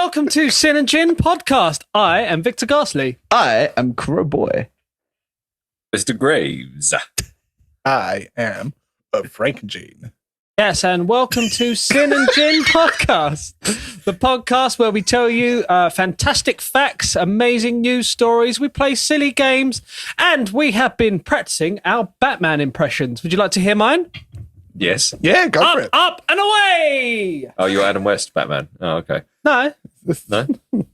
welcome to Sin and Gin podcast. I am Victor Garsley. I am Crowboy. Mr. Graves. I am Frank and Gene. Yes, and welcome to Sin and Gin podcast, the podcast where we tell you fantastic facts, amazing news stories, we play silly games, and we have been practicing our Batman impressions. Would you like to hear mine? Yes. Yeah, go for it. Up and away! Oh, you're Adam West Batman. Oh, okay. No. No? No,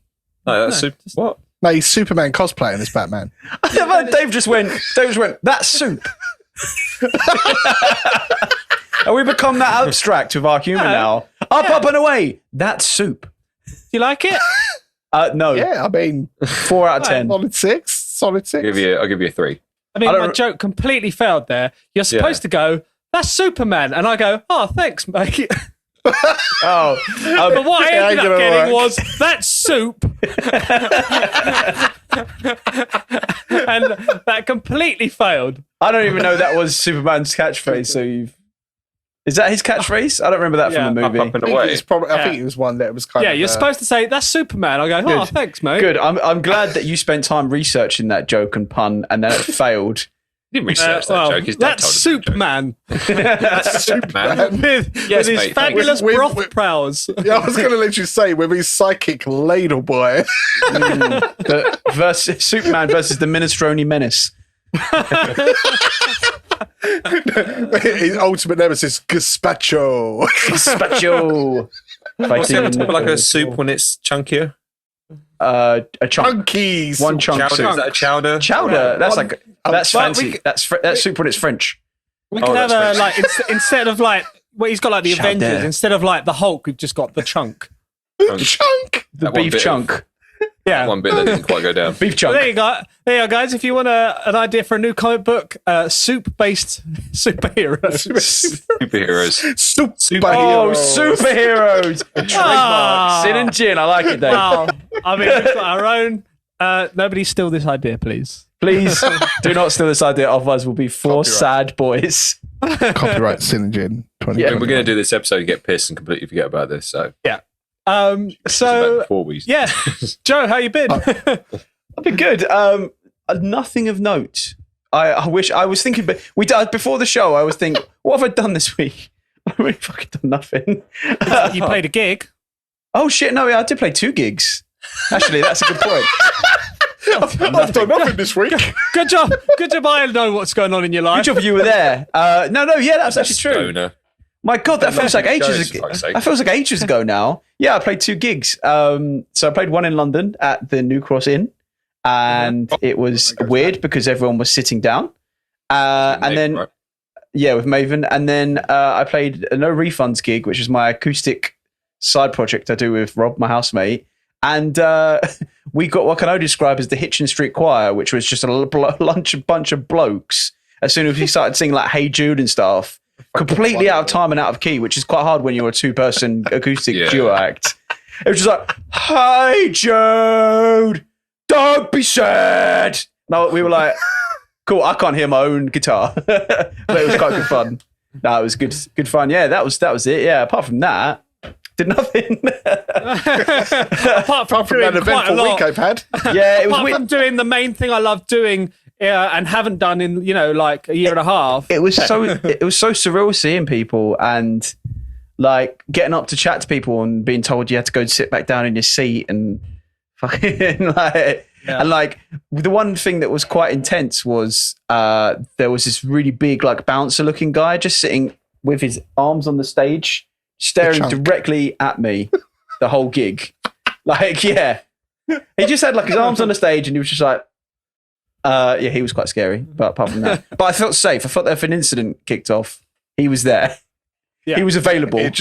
that's super. What? No, he's Superman cosplaying as Batman. Dave just went, that's soup. And we become that abstract with our humour now. Up and away. That's soup. Do you like it? No. Yeah, I mean, 4 out of 10. solid six. I'll give you a 3. I mean, my joke completely failed there. You're supposed to go, that's Superman. And I go, oh, thanks, mate. But what I ended up getting was, that's soup. And that completely failed. I don't even know that was Superman's catchphrase, so Is that his catchphrase? I don't remember that from the movie. Up and away. I think it was one that was kind of... Yeah, you're supposed to say, that's Superman. I go, oh, thanks, mate. Good. I'm glad that you spent time researching that joke and pun, and then it failed. You didn't research that joke. His dad That's told Superman. That's Superman. with Yes, his mate, fabulous thanks. broth prowls. Yeah, I was going to literally say, with his psychic ladle boy. Superman versus the Minestrone Menace. His ultimate nemesis, Gazpacho. Gazpacho. What's the other type of like a soup when it's chunkier? A chunk. Chunkies. One chunk Chowder? soup. Is that a chowder? Chowder. That's fancy. we- That's soup when it's French. We can have that's like instead of like he's got like the Chowder. Avengers, instead of like the Hulk, we've just got the chunk. Chunk. The That one beef bit of- chunk. Yeah. One bit that didn't quite go down. Beef chunk. There you go. There you go, guys. If you want an idea for a new comic book, soup-based superheroes. Superheroes. Oh, superheroes. Trademark. Sin and Gin. I like it, Dave. Wow. I mean, we've got our own. Nobody steal this idea, please. Please do not steal this idea, otherwise we'll be 4 sad boys. Copyright Sin and Gin. Yeah, we're going to do this episode, you get pissed and completely forget about this. So Yeah. so Yeah, Joe, how you been? I've been good. Nothing of note. I wish I was thinking, but before the show. I was thinking, what have I done this week? I've really fucking done nothing. You played a gig. Oh shit! No, I did play 2 gigs. Actually, that's a good point. I've done nothing this week. Good job. Good job. I know what's going on in your life. Good job you were there. Yeah, that's actually true. Stoner. My God, that feels like ages for ago. fuck's sake. That feels like ages ago now. Yeah, I played 2 gigs. So I played one in London at the New Cross Inn, and it was weird because everyone was sitting down. And then, Right. yeah, with Maven. And then I played a No Refunds gig, which is my acoustic side project I do with Rob, my housemate. And we got what can I describe as the Hitchin Street Choir, which was just a bunch of blokes. As soon as we started singing like Hey Jude and stuff, completely out of time and out of key, which is quite hard when you're a 2-person acoustic duo act. It was just like, "Hey Jude, don't be sad." No, we were like, "Cool, I can't hear my own guitar," but it was quite good fun. No, it was good fun. Yeah, that was it. Yeah, apart from that, did nothing. Apart from From doing that quite a eventful lot. week I've had. Yeah, it was Apart weird. from doing the main thing I love doing and haven't done in like a year and a half. It was so surreal seeing people and like getting up to chat to people and being told you had to go and sit back down in your seat and fucking like. Yeah. And like the one thing that was quite intense was there was this really big like bouncer looking guy just sitting with his arms on the stage staring directly at me the whole gig. Like, yeah, he just had like his arms on the stage and he was just like, yeah, he was quite scary. But apart from that, but I felt safe. I felt that if an incident kicked off, he was there. Yeah. He was available. It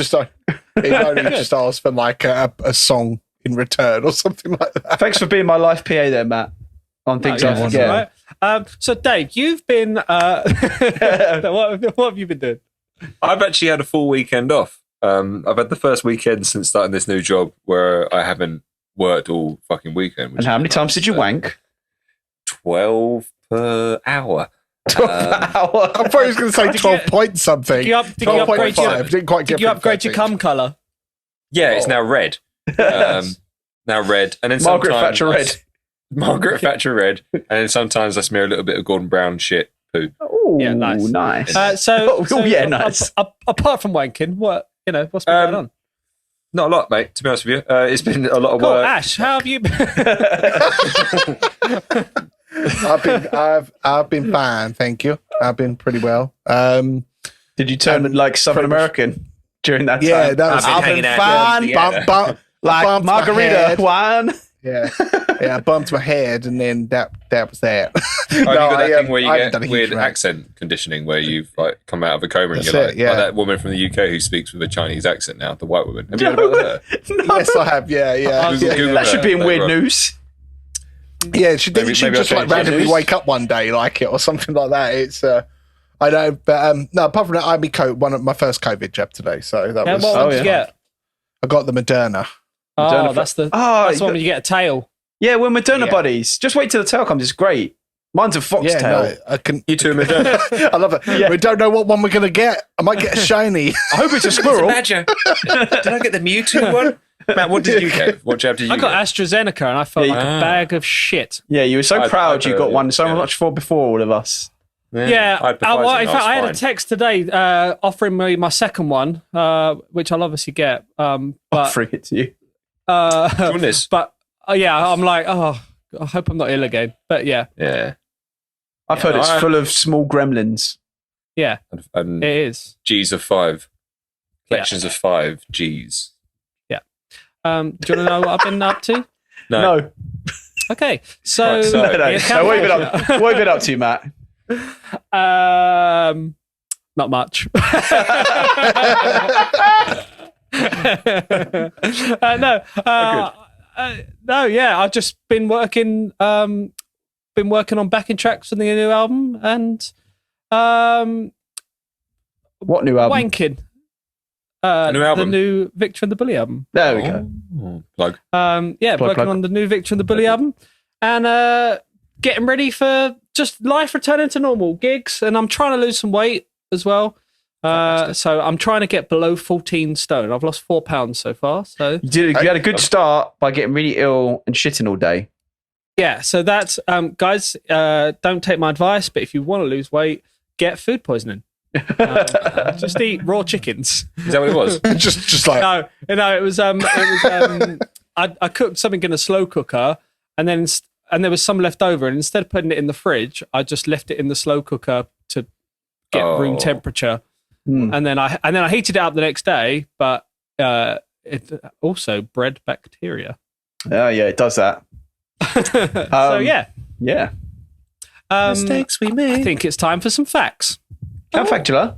only just asked for like a song in return or something like that. Thanks for being my life PA there, Matt. On things I that's forget. all right. So Dave, you've been what have you been doing? I've actually had a full weekend off. I've had the first weekend since starting this new job where I haven't worked all fucking weekend. And how many times did you wank? 12 per hour. 12 per hour. I thought he was going to say 12 point something. Did you upgrade 12.5. Didn't quite get Did you upgrade your 13. cum colour? Yeah, it's now red. now red, and then Margaret sometimes Thatcher red. Margaret Thatcher red, and then sometimes I smear a little bit of Gordon Brown shit poo. Oh, Yeah, nice. nice. Nice. Apart from wanking, what's been going on? Not a lot, mate. To be honest with you, it's been a lot of Cool. work. Ash, how have you been? I've been fine, thank you. I've been pretty well. Did you turn like Southern American during that time? Yeah, that was I've been hanging out fine. like bumped my margarita head. wine. Yeah, I bumped my head, and then that was that. Oh, you got that thing where I you haven't done get a weird huge amount. accent conditioning, where you've like come out of a coma and That's you're it, like, yeah. like that woman from the UK who speaks with a Chinese accent now, the white woman. Have you heard about her? No. Yes, I have. Yeah. Google That should be in later weird on. news. Yeah, she Maybe just I'll like change randomly it. wake up one day like it or something like that. It's I know, but no. Apart from that, I had one of my first COVID jab today, so that was. What one did you get? I got the Moderna. Oh, that's the Oh, one where you get a tail. yeah, we're Moderna Yeah. buddies. Just wait till the tail comes. It's great. Mine's a foxtail. No, I can. You two are Moderna. I love it. Yeah. We don't know what one we're gonna get. I might get a shiny. I hope it's a squirrel. Badger. Did I get the Mewtwo one? Matt, what did you get? What jab did you I got get? AstraZeneca and I felt Yeah, like you- a bag of shit. Yeah, you were so I- proud you got one so yeah. much for before all of us. Yeah, I had Pfizer in and fact, I had a was text today offering me my second one, which I'll obviously get. But Offering it to you. fine. Do you want this? but yeah, I'm like, oh, I hope I'm not ill again. But yeah, Yeah. I've heard it's full of small gremlins. yeah, And it is. G's of 5. Collections of 5 G's. Do you want to know what I've been up to? No. Okay, so, Right, so- No. yeah, No, what have you been up? What have you been up to, Matt? not much. No, yeah, I've just been working on backing tracks for the new album and What new album? wanking. new album? The new Victor and the Bully album. There we go. Oh, plug. Yeah, Plug, working plug. on the new Victor and the Bully album and getting ready for just life returning to normal gigs. And I'm trying to lose some weight as well. So I'm trying to get below 14 stone. I've lost 4 pounds so far. So You had a good start by getting really ill and shitting all day. yeah, so that's guys. Don't take my advice, but if you want to lose weight, get food poisoning. Just eat raw chickens. Is that what it was? just like No, it was I cooked something in a slow cooker, and then there was some left over, and instead of putting it in the fridge, I just left it in the slow cooker to get room temperature, and then I heated it up the next day, but it also bred bacteria. Oh, yeah, it does that. So yeah, Yeah. Mistakes we I made. think it's time for some facts. Can Factula?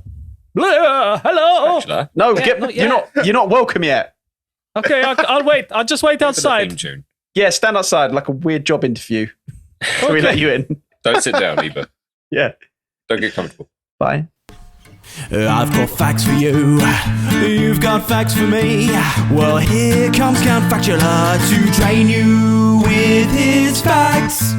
Hello. Factula. No, Yeah, not you're not welcome yet. Okay, I'll wait. I'll just wait For the outside. theme tune. Yeah, stand outside like a weird job interview. So we let you in. Don't sit down either. Yeah. Don't get comfortable. Bye. I've got facts for you. You've got facts for me. Well, here comes Count Factula to train you with his facts.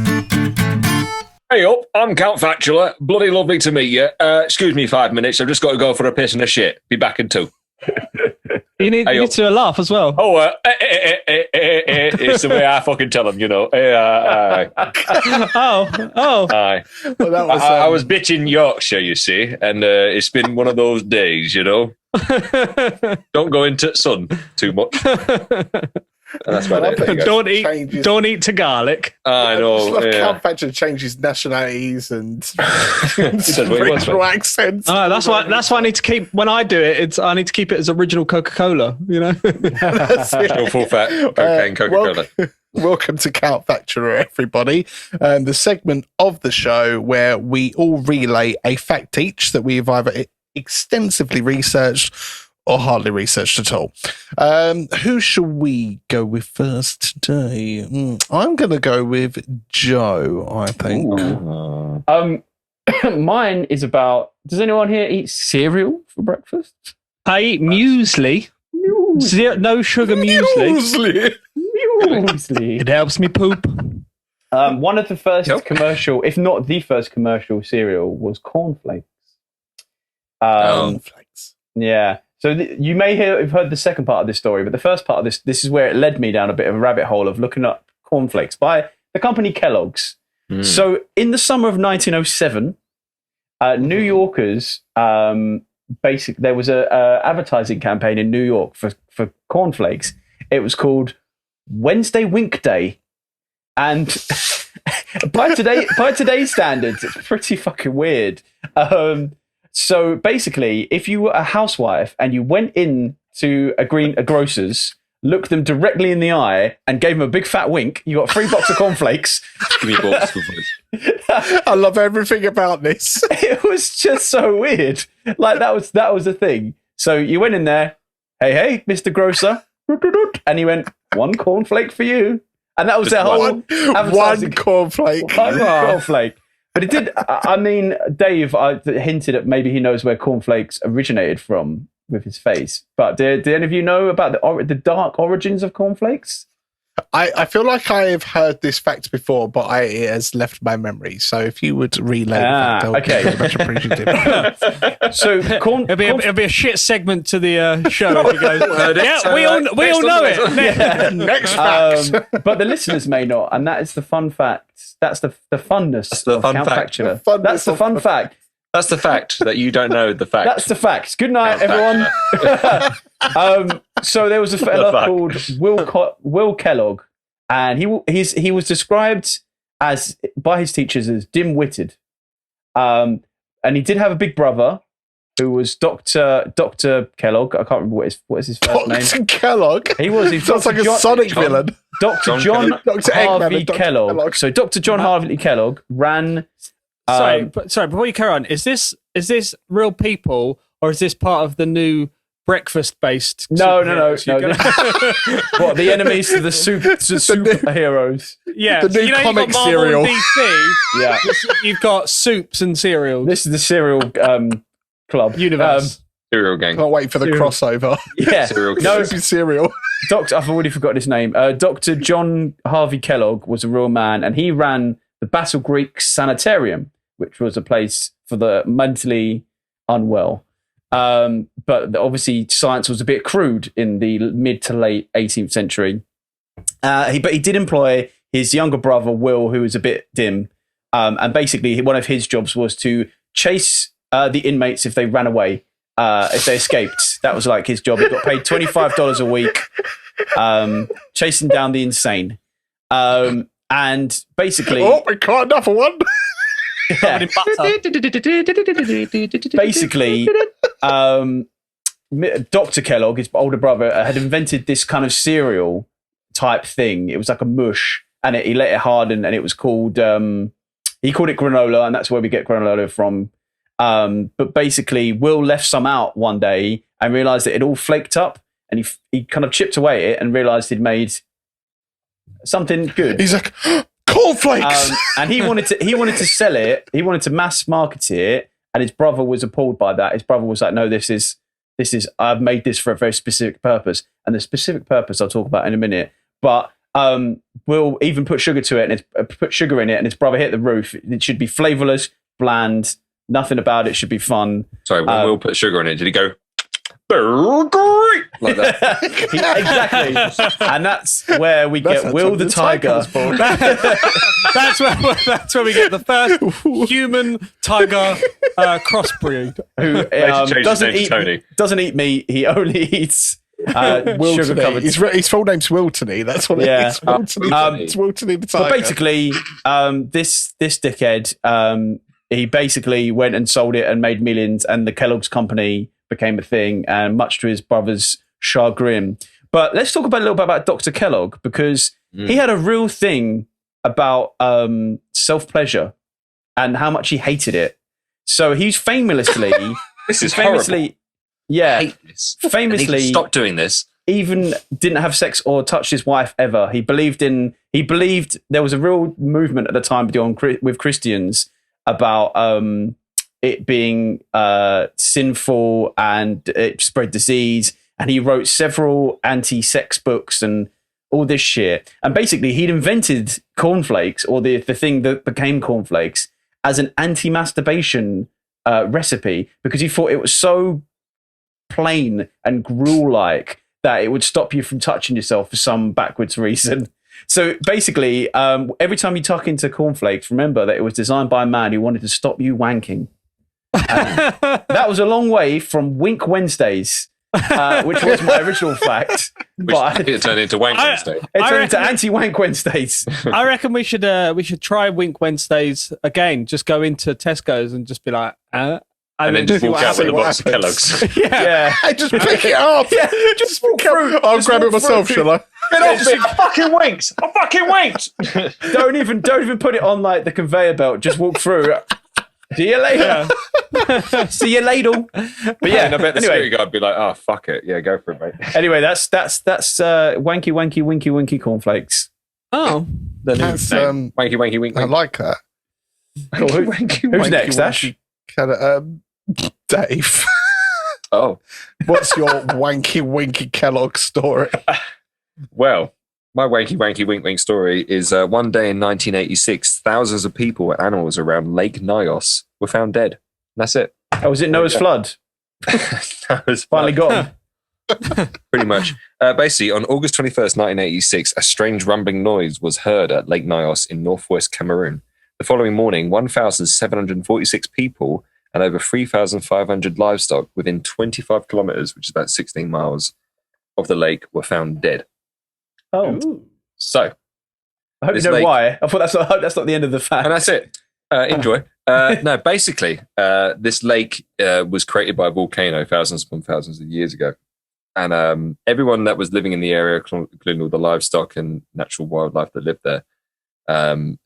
Hey up, I'm Count Factula. Bloody lovely to meet you. Excuse me 5 minutes. I've just got to go for a piss and a shit. Be back in 2. You need Hey, to laugh as well. Oh, it's the way I fucking tell them, you know. Aye. Oh. Aye. well, that was. I was bitching Yorkshire, you see, and it's been one of those days, you know. Don't go into the sun too much. And that's about it. There you go. Don't eat to garlic. I I know. love Yeah. Count Factula changes nationalities and said what he was, regional mate. accents. Oh, that's why I need to keep when I do it. I need to keep it as original Coca-Cola. You know. Still full fat cocaine, Coca-Cola. Welcome to Count Factula, everybody. The segment of the show where we all relay a fact each that we've either extensively researched or hardly researched at all. Who shall we go with first today? I'm going to go with Joe, I think. Mine is about. Does anyone here eat cereal for breakfast? I eat muesli. No sugar muesli. Muesli. It helps me poop. One of the first Yep. commercial, if not the first commercial cereal, was Corn Flakes. Corn Flakes. Yeah, So you may have heard the second part of this story, but the first part of this is where it led me down a bit of a rabbit hole of looking up cornflakes by the company Kellogg's. So in the summer of 1907, New Yorkers, there was a advertising campaign in New York for cornflakes. It was called Wednesday Wink Day. And by today's standards, it's pretty fucking weird. So basically, if you were a housewife and you went in to a grocer's, looked them directly in the eye and gave them a big fat wink, you got a free box of cornflakes. Give me a box. I love everything about this. It was just so weird. Like that was the thing. So you went in there, hey, Mr. Grocer, and he went, one cornflake for you. And that was their whole One cornflake. One cornflake. But it did, I mean, Dave hinted at maybe he knows where cornflakes originated from with his face. But did any of you know about the dark origins of cornflakes? I feel like I have heard this fact before, but it has left my memory. So if you would relay the fact, I would be very much appreciative. So It'll be a shit segment to the show if he goes, we all know it. Next fact. But the listeners may not, and that is the fun fact. That's the funness of Count Factula. That's the fun fact. That's the fact that you don't know the fact. That's the fact. Good night, everyone. So there was a fella called Will Kellogg, and he was described as by his teachers as dim-witted, and he did have a big brother who was Dr. Kellogg. I can't remember what is his first name. Dr. Kellogg. He sounds like a Sonic villain. Dr. John Harvey Kellogg. So Dr. John Harvey Kellogg ran. Sorry, before you carry on, is this real people or is this part of the new breakfast-based? No. What, the enemies to the superheroes? Yeah, the new comic cereal. DC, Yeah, you've got soups and cereals. this is the cereal club Universe. Cereal gang. Can't wait for the crossover. Yeah, Cereal no, Soupy cereal. I've already forgotten his name. Dr. John Harvey Kellogg was a real man, and he ran the Battle Creek Sanitarium, which was a place for the mentally unwell. But obviously, science was a bit crude in the mid to late 18th century. But he did employ his younger brother, Will, who was a bit dim. And basically, one of his jobs was to chase the inmates if they ran away, if they escaped. That was like his job. He got paid $25 a week, chasing down the insane. And basically... Oh, we caught another one. Yeah. Basically, Dr. Kellogg, his older brother, had invented this kind of cereal type thing. It was like a mush, and he let it harden, and it was called, he called it granola, and that's where we get granola from. But basically, Will left some out one day and realized that it all flaked up, and he kind of chipped away at it and realized he'd made something good. He's like, cornflakes. And he wanted to sell it. He wanted to mass market it, and his brother was appalled by that. His brother was like, "No, this is. I've made this for a very specific purpose, and the specific purpose I'll talk about in a minute." But Will even put sugar to it, and put sugar in it, and his brother hit the roof. It should be flavorless, bland, nothing about it should be fun. Sorry, when Will put sugar in it, did he go like that? Exactly, and that's where we get Will the Tiger. That's where we get the first human tiger crossbreed. Who doesn't eat meat. He only eats sugar covered. His full name's Wiltony. That's what it is. Wiltony. It's Wiltony the Tiger. But basically, this dickhead, he basically went and sold it and made millions, and the Kellogg's company became a thing, and much to his brother's chagrin. But let's talk a little bit about Dr. Kellogg, because he had a real thing about self-pleasure and how much he hated it. So he's famously... This is horrible. Yeah. I hate this. Famously... Stop doing this. Even didn't have sex or touch his wife ever. He believed there was a real movement at the time with Christians about it being sinful, and it spread disease. And he wrote several anti-sex books and all this shit. And basically, he'd invented cornflakes, or the thing that became cornflakes, as an anti-masturbation recipe, because he thought it was so plain and gruel-like that it would stop you from touching yourself for some backwards reason. So basically, every time you tuck into Corn Flakes, remember that it was designed by a man who wanted to stop you wanking. That was a long way from Wink Wednesdays, which was my original fact. But It turned into Wank Wednesday. it turned into anti-Wank Wednesdays. I reckon we should try Wink Wednesdays again. Just go into Tesco's and just be like, And then just see walk what out with a happens. box of Kellogg's. Yeah. I just pick it up. Yeah, just walk through. I'll Just grab it walk myself, through. shall I? Get off me! I fucking winked! I fucking winked! Don't even put it on like the conveyor belt. Just walk through. See you later. See you ladle. But yeah, And I bet the anyway, security guard would be like, oh, fuck it. Yeah, go for it, mate. anyway, that's wanky wanky winky winky cornflakes. Oh, The new That's, name. Wanky, wanky, wink, I wink. like that. Cool. Who's next, Ash? Dave. Oh, What's your wanky winky Kellogg story? well, my wanky, wanky, wink, wink story is one day in 1986, thousands of people and animals around Lake Nyos were found dead. And that's it. Oh, was it Noah's flood? That was Finally got him. pretty much. Basically, on August 21st, 1986, a strange rumbling noise was heard at Lake Nyos in northwest Cameroon. The following morning, 1,746 people and over 3,500 livestock within 25 kilometers, which is about 16 miles, of the lake were found dead. Oh, So, I hope you This know lake- why. I hope that's not the end of the fact. and that's it. Enjoy. No, basically, this lake was created by a volcano thousands upon thousands of years ago. And everyone that was living in the area, including all the livestock and natural wildlife that lived there,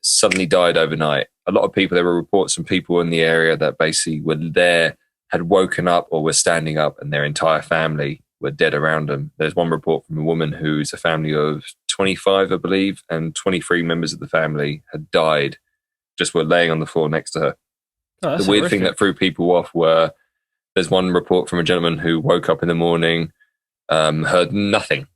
suddenly died overnight. A lot of people, there were reports from people in the area that basically were there, had woken up or were standing up, and their entire family were dead around them. There's one report from a woman who's a family of 25, I believe, and 23 members of the family had died, just were laying on the floor next to her. Oh, that's The weird thing horrific. that threw people off were there's one report from a gentleman who woke up in the morning, heard nothing,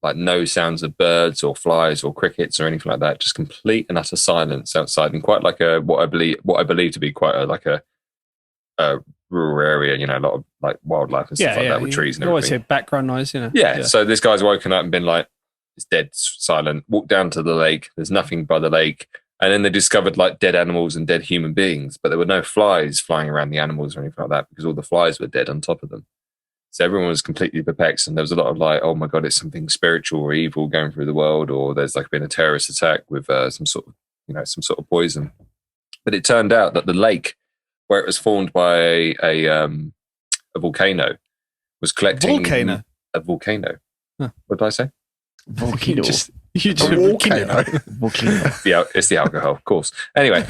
like no sounds of birds or flies or crickets or anything like that, just complete and utter silence outside, and quite like what I believe to be quite a rural area, you know, a lot of like wildlife and stuff like that with trees and you always everything. hear background noise, you know. Yeah, so this guy's woken up and been like, it's dead, silent, walked down to the lake, there's nothing by the lake. And then they discovered like dead animals and dead human beings, but there were no flies flying around the animals or anything like that because all the flies were dead on top of them. So everyone was completely perplexed, and there was a lot of like, oh my God, it's something spiritual or evil going through the world, or there's like been a terrorist attack with some sort of poison. But it turned out that the lake, where it was formed by a volcano, was collecting a volcano. Huh. What did I say? Volcano. You just A volcano. It's the alcohol, of course. Anyway,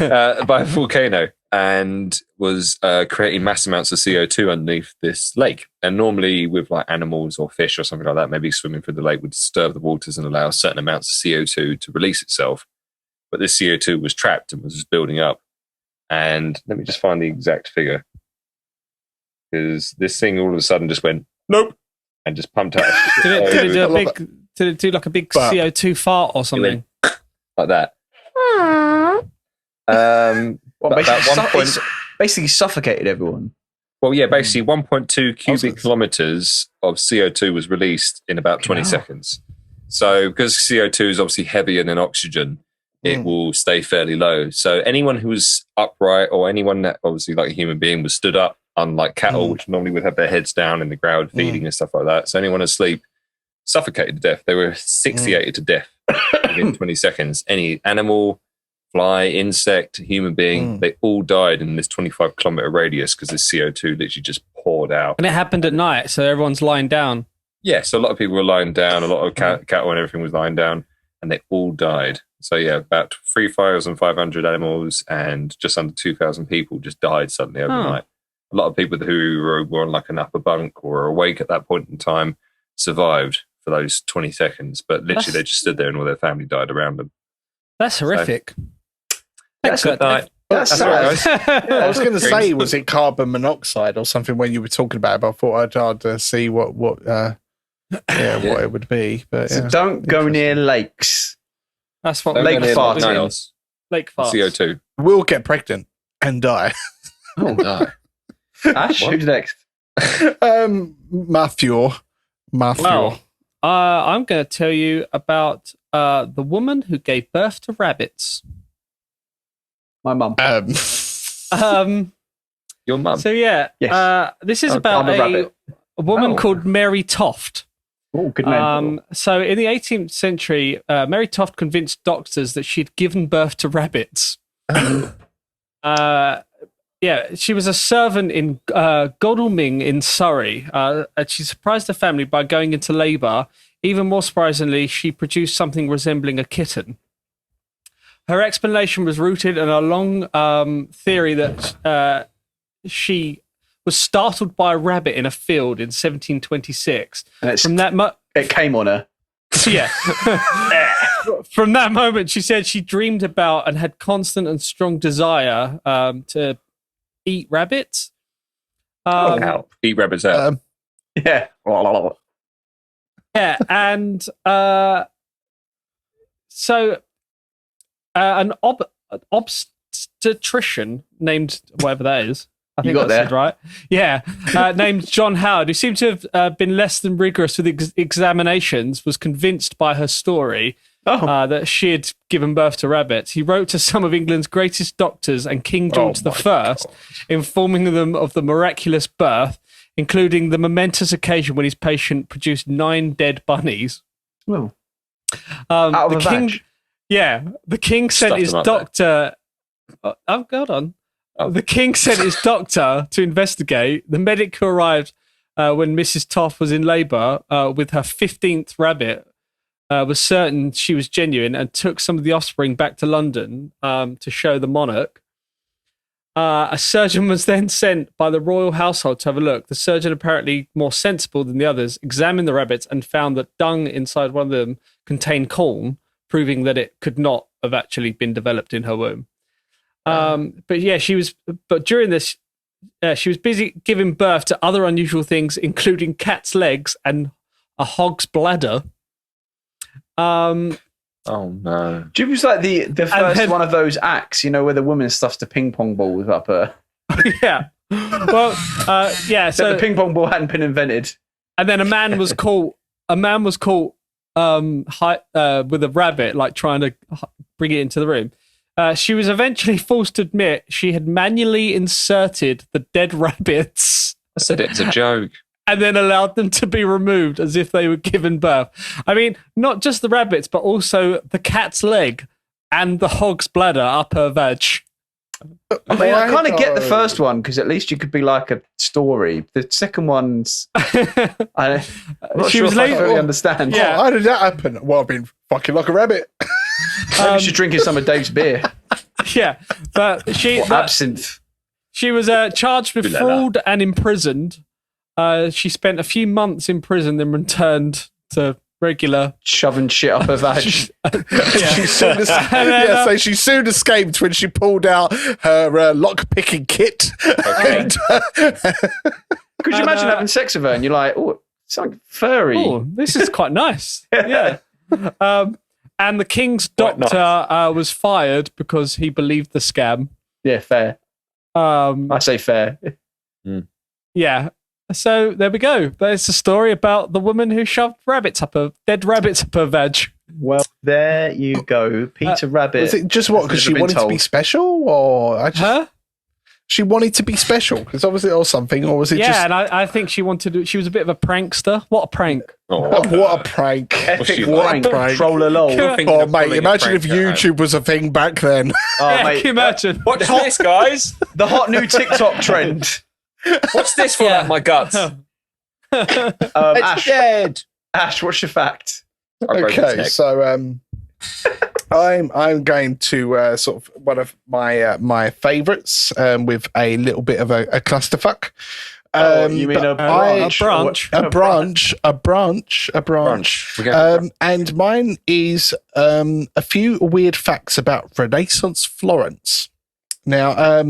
by a volcano, and was creating mass amounts of CO2 underneath this lake. And normally with like animals or fish or something like that, maybe swimming through the lake would disturb the waters and allow certain amounts of CO2 to release itself. But this CO2 was trapped and was just building up. And let me just find the exact figure. Because this thing all of a sudden just went, nope, and just pumped out. Did it do like a big But- CO2 fart or something? like that. Well, But basically, at one point- basically suffocated everyone. Well, yeah, basically 1.2 cubic Thousands. kilometers of CO2 was released in about 20 seconds. So because CO2 is obviously heavier than oxygen, it will stay fairly low. So anyone who was upright, or anyone that obviously like a human being was stood up, unlike cattle, which normally would have their heads down in the ground feeding and stuff like that. So anyone asleep suffocated to death. They were asphyxiated to death within 20 seconds. Any animal, fly, insect, human being, they all died in this 25-kilometer radius because this CO2 literally just poured out. And it happened at night, so everyone's lying down. Yeah, so a lot of people were lying down, a lot of cattle and everything was lying down, and they all died. So yeah, about 3,500 animals and just under 2,000 people just died suddenly overnight. A lot of people who were on like an upper bunk or were awake at that point in time survived for those 20 seconds, but literally they just stood there and all their family died around them. That's horrific. Thanks for Good that. night. That's That's all right, guys. I was going to say, was it carbon monoxide or something when you were talking about it? But I thought I'd see what it would be. But So don't go near lakes. That's what Lake farting. Nyos. Lake farts. CO2. we'll get pregnant and die. Oh, no. Ash, who's next? Matthew. Well, I'm going to tell you about the woman who gave birth to rabbits. My mum. Your mum. So yeah, Yes. this is I'm about a rabbit. a woman Oh. called Mary Toft. Oh, good name. So in the 18th century, Mary Toft convinced doctors that she'd given birth to rabbits. She was a servant in Godalming in Surrey. And she surprised the family by going into labour. Even more surprisingly, she produced something resembling a kitten. Her explanation was rooted in a long theory that she was startled by a rabbit in a field in 1726. And From that it came on her. yeah. From that moment, she said she dreamed about and had constant and strong desire to eat rabbits. Eat rabbits out. Yeah. Yeah, and so an obstetrician named whatever that is. I think got that's there. it, right? Yeah, named John Howard, who seemed to have been less than rigorous with examinations, was convinced by her story that she had given birth to rabbits. He wrote to some of England's greatest doctors and King George I, informing them of the miraculous birth, including the momentous occasion when his patient produced 9 dead bunnies. Well, out of the a king, vag. yeah, the king sent Stuffed his them up doctor. Hold on. The king sent his doctor to investigate. The medic who arrived when Mrs. Toff was in labour with her 15th rabbit was certain she was genuine and took some of the offspring back to London to show the monarch. A surgeon was then sent by the royal household to have a look. The surgeon, apparently more sensible than the others, examined the rabbits and found that dung inside one of them contained corn, proving that it could not have actually been developed in her womb. But yeah, but during this, she was busy giving birth to other unusual things, including cat's legs and a hog's bladder. Oh no! Do you was like the first one of those acts, where the woman stuffs the ping pong balls up her? Yeah. Well, yeah. So the ping pong ball hadn't been invented. And then a man was caught with a rabbit, like trying to bring it into the room. She was eventually forced to admit she had manually inserted the dead rabbits. I said it's a joke. And then allowed them to be removed as if they were given birth. I mean, not just the rabbits, but also the cat's leg and the hog's bladder up her vag. I mean, I kind of get the first one because at least you could be like a story. The second one's, I'm not She sure was if I late- fully understand. Yeah. How did that happen? Well, I've been fucking like a rabbit. Maybe she's drinking some of Dave's beer. Yeah, but Absinthe. she was charged with fraud and imprisoned. She spent a few months in prison, then returned to regular. Shoving shit up her vag. She soon escaped when she pulled out her lock-picking kit. Okay. Could you imagine having sex with her and you're like, oh, it's like furry. Oh, this is quite nice. Yeah. And the king's Quite doctor was fired because he believed the scam. Yeah, fair. I say fair. Yeah. So there we go. There's a story about the woman who shoved dead rabbits up her vag. Well, there you go. Peter Rabbit. Was it just what? Because she Never been wanted to be told. special? Or Huh? she wanted to be special? Because obviously, or something? Or was it Yeah, just... and I think she was a bit of a prankster. What a prank. Oh, What a prank. Epic she prank. like? Troller lol. thinking Oh, of mate, pulling a imagine if prank at home. YouTube was a thing back then. Oh, Yeah, mate, can you imagine? Watch this, guys. the hot new TikTok trend. What's this for? Yeah. My guts. Ash, dead. Ash, what's your fact? I broke its Okay, neck. so I'm going to sort of one of my favourites with a little bit of a clusterfuck. You mean a but branch? a branch. A branch. We're going And mine is a few weird facts about Renaissance Florence. Now,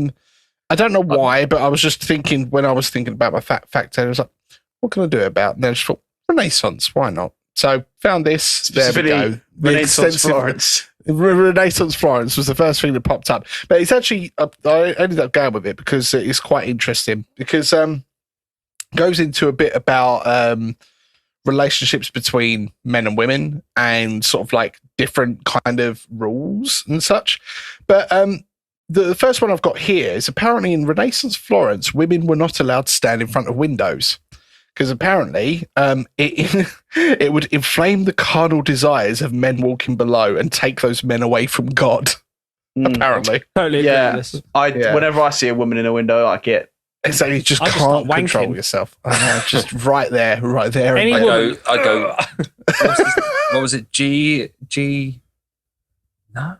I don't know why, but I was just thinking when I was thinking about my fact, I was like, what can I do about it? And then I just thought, Renaissance, why not? So found this. There we go. Specifically, Renaissance extensive- Florence. Renaissance Florence was the first thing that popped up, but it's actually I ended up going with it because it's quite interesting. Because goes into a bit about relationships between men and women and sort of like different kind of rules and such. But the first one I've got here is apparently in Renaissance Florence, women were not allowed to stand in front of windows because apparently it would inflame the carnal desires of men walking below and take those men away from God. Apparently. Totally. Yeah. Whenever I see a woman in a window, I get. So you just I can't start control wanking. yourself. Just right there. Any I woman. go. What was it? G. No.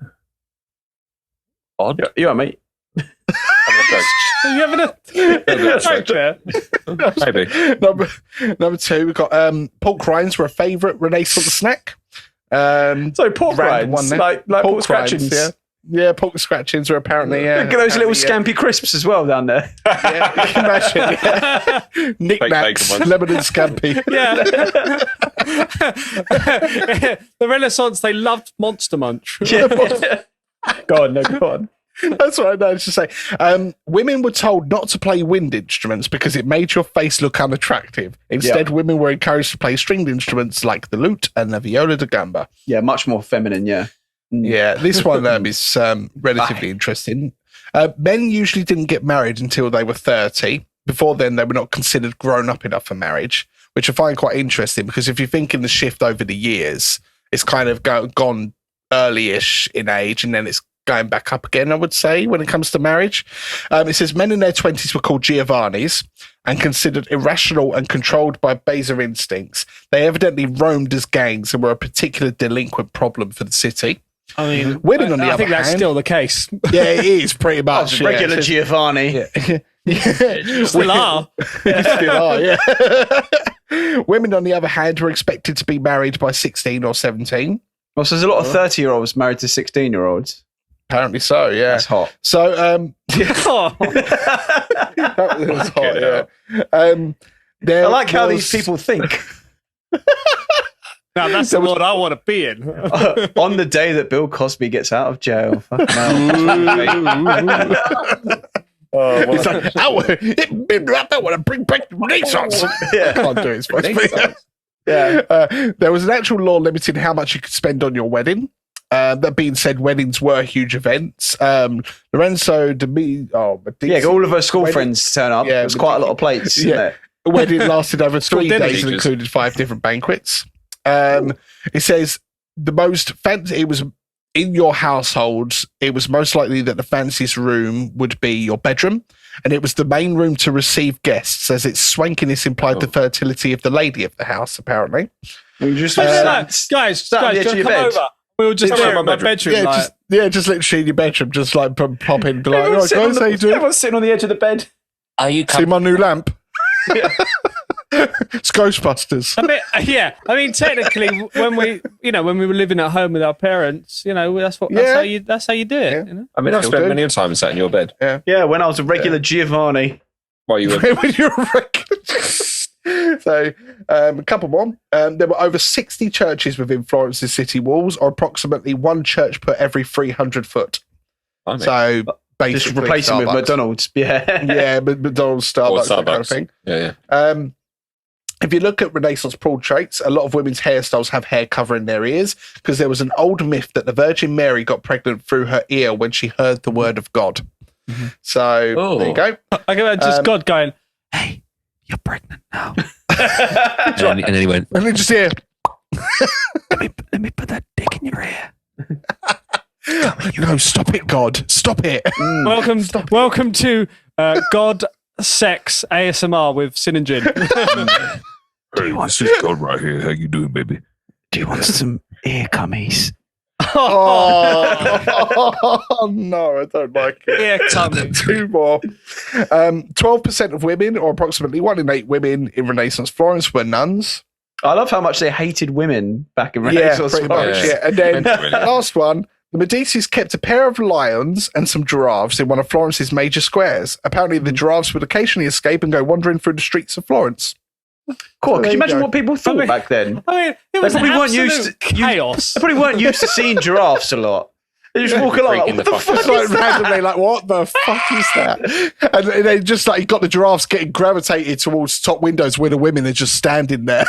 Odd. You are, mate. Are you having a joke there? Maybe. Number 2, we've got pork rinds were a favourite Renaissance snack. So pork Rand one rinds, there. like pork scratchings. Yeah. Yeah, pork scratchings are apparently. Look at those little scampy crisps as well down there. Yeah, you can imagine. Yeah. Knick-knacks, bacon ones. lemon and scampi. Yeah. The Renaissance, they loved Monster Munch. Go on. That's what I noticed to say. Women were told not to play wind instruments because it made your face look unattractive. Instead, women were encouraged to play stringed instruments like the lute and the viola da gamba. Yeah, much more feminine, yeah. Yeah, this one is relatively interesting. Men usually didn't get married until they were 30. Before then, they were not considered grown up enough for marriage, which I find quite interesting because if you think in the shift over the years, it's kind of gone early-ish in age and then it's going back up again, I would say, when it comes to marriage. It says men in their 20s were called Giovannis and considered irrational and controlled by baser instincts. They evidently roamed as gangs and were a particular delinquent problem for the city. I mean, Women, on the I other think that's hand- still the case. Yeah, it is pretty much. Regular yeah. Giovanni. Yeah. Still are. Still are, yeah. Women, on the other hand, were expected to be married by 16 or 17. Well, so there's a lot of 30-year-olds married to 16-year-olds. Apparently so, yeah. That's hot. So, Oh. that was hot, yeah. I like how these people think. Now that's the world I want to be in. On the day that Bill Cosby gets out of jail. Fucking hell. It's like, I want to bring back the Renaissance. Yeah. I can't do it. It's supposed to be. Yeah. There was an actual law limiting how much you could spend on your wedding. That being said, weddings were huge events. Lorenzo Medici. Yeah, all of her school friends turn up. Yeah, There's quite a lot of plates. Yeah. Isn't there? The wedding lasted over 3 dinner days and teachers. included 5 different banquets. It says the most fancy. It was in your household. It was most likely that the fanciest room would be your bedroom, and it was the main room to receive guests, as its swankiness implied the fertility of the lady of the house. Apparently, You just guys, sat on the edge of come your bed. over. We were just It's there my in my bedroom. bedroom. just literally in your bedroom, just like pop in, be like, Everyone's "Oh, sitting on guys, how you doing? everyone's sitting on the edge of the bed. Are you See my new lamp? It's Ghostbusters." I mean, technically, when we were living at home with our parents, that's how you do it. Yeah. You know? I mean, I've Still spent do. many a time sat in your bed Yeah, when I was a regular Giovanni. while you were. When you're a regular. So, a couple more. There were over 60 churches within Florence's city walls, or approximately 1 church per every 300 foot. I mean, So, basically, Just replace him with Starbucks. McDonald's. Yeah. Yeah, McDonald's, or Starbucks, that kind of Starbucks. thing. Yeah. If you look at Renaissance portraits, a lot of women's hairstyles have hair covering their ears because there was an old myth that the Virgin Mary got pregnant through her ear when she heard the word of God. So, there you go. I can just God going, "Hey, you're pregnant now." And then he went. And then just hear, Let me put that dick in your ear. no, stop it, God. Stop it. Welcome to God Sex ASMR with Sin and Gin. Hey, this is God right here. How you doing, baby? Do you want some ear cummies? Oh, no, I don't like it. Yeah, tummy. 2 more. 12% of women, or approximately 1 in 8 women in Renaissance Florence, were nuns. I love how much they hated women back in Renaissance pretty Florence. much. Yeah. And then Really. last one. The Medicis kept a pair of lions and some giraffes in one of Florence's major squares. Apparently, the giraffes would occasionally escape and go wandering through the streets of Florence. Cool. So Can there you you imagine go. what people thought back then? I mean, it was probably weren't absolute used to- chaos. They probably weren't used to seeing giraffes a lot. They just walk along. Freaking Like, the what the fuck fuck out. is Like randomly, like, what the fuck is that? And they just like, you got the giraffes getting gravitated towards top windows where the women are just standing there.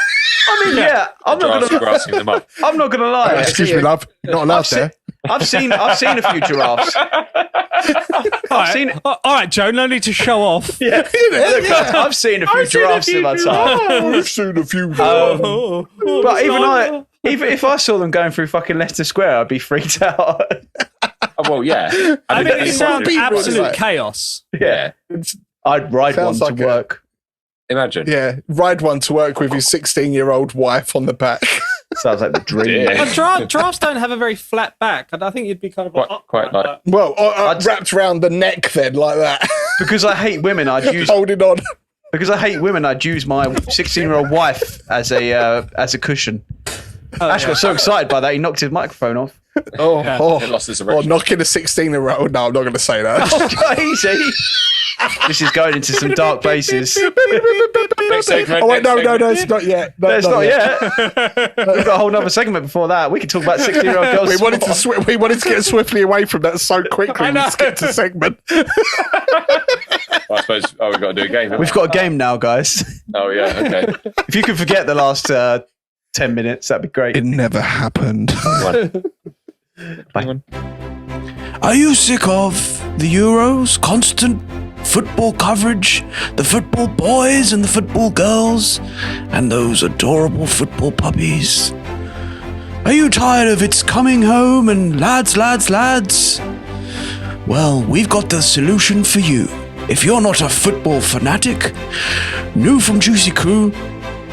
I mean, yeah, I'm not Giraffes grassing them up. gonna lie. Excuse me, love. You're not allowed there. I've seen a few giraffes. I've seen All right, Joe, no need to show off. Look, I've seen a few giraffes in my time. I've seen a few. But even if I saw them going through fucking Leicester Square, I'd be freaked out. Oh, well, yeah. I mean, it it's sounds people, absolute like- chaos. Yeah, I'd ride one Sounds to like work. Imagine. Yeah, ride one to work with your 16-year-old wife on the back. Sounds like the dream. Yeah. But giraffes don't have a very flat back, and I think you'd be kind of Quite like- Well, wrapped around the neck then, like that, Because I hate women, holding on. I'd use my 16-year-old wife as a cushion. Ash got so excited by that he knocked his microphone off. It lost its Or erection. knocking a 16-year-old. No, I'm not going to say that. Easy. This is going into some dark places. Next segment, Oh wait, next no, segment. it's not yet. No, It's not yet. We've got a whole other segment before that. We can talk about 16-year-old girls. We wanted to get swiftly away from that so quickly. I know. We skipped a segment. Well, I suppose. Oh, we've got to do a game. haven't We've got a game now, guys. we? Oh, yeah. Okay. If you could forget the last 10 minutes, that'd be great. It never happened. Are you sick of the Euros? Constant football coverage? The football boys and the football girls? And those adorable football puppies? Are you tired of It's Coming Home and lads? Well, we've got the solution for you. If you're not a football fanatic, new from Juicy Crew,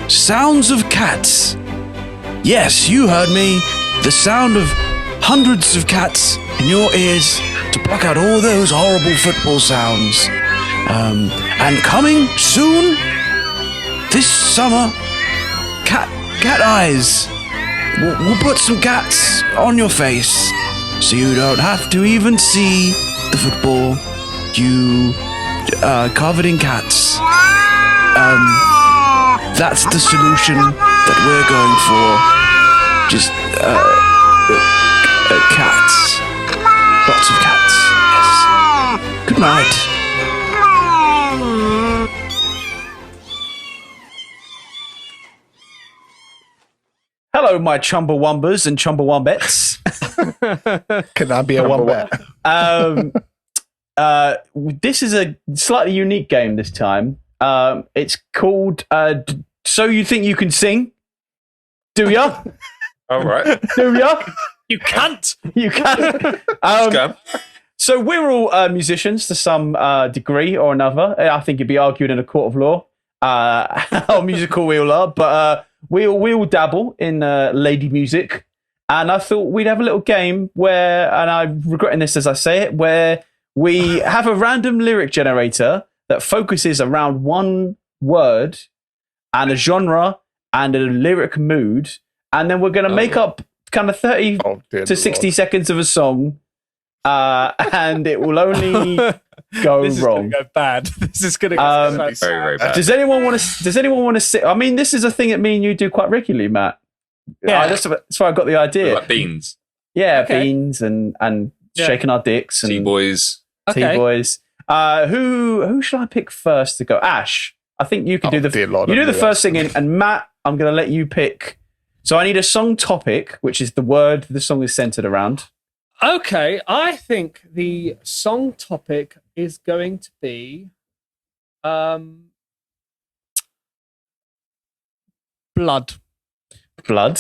Sounds of Cats. Yes, you heard me. The sound of hundreds of cats in your ears to block out all those horrible football sounds. And coming soon, this summer, cat eyes. We'll put some cats on your face so you don't have to even see the football. You covered in cats. That's the solution that we're going for. Just cats. Lots of cats. Yes. Good night. Hello, my Chumbawambas and Chumbawambettes. Can I be a one bet? This is a slightly unique game this time. It's called So You Think You Can Sing? Do ya? All right. Do ya? You can't. You can. Scum. So we're all musicians to some degree or another. I think it'd be argued in a court of law how musical we all are, but we all dabble in lady music. And I thought we'd have a little game where, and I'm regretting this as I say it, where we have a random lyric generator that focuses around one word and a genre and a lyric mood. And then we're going to make up kind of 30 to 60 seconds of a song. And it will only go This is wrong. going to go bad. This is going to go bad. Very, very bad. Does anyone want to sit? I mean, this is a thing that me and you do quite regularly, Matt. Yeah. That's why I got the idea. Like beans. Yeah, Okay. beans and shaking our dicks and T-boys. Okay. T-boys. Who should I pick first to go? Ash, I think you can do dear Lord, you do I the knew first singing, and Matt, I'm going to let you pick. So I need a song topic, which is the word the song is centered around. Okay, I think the song topic is going to be blood. Blood.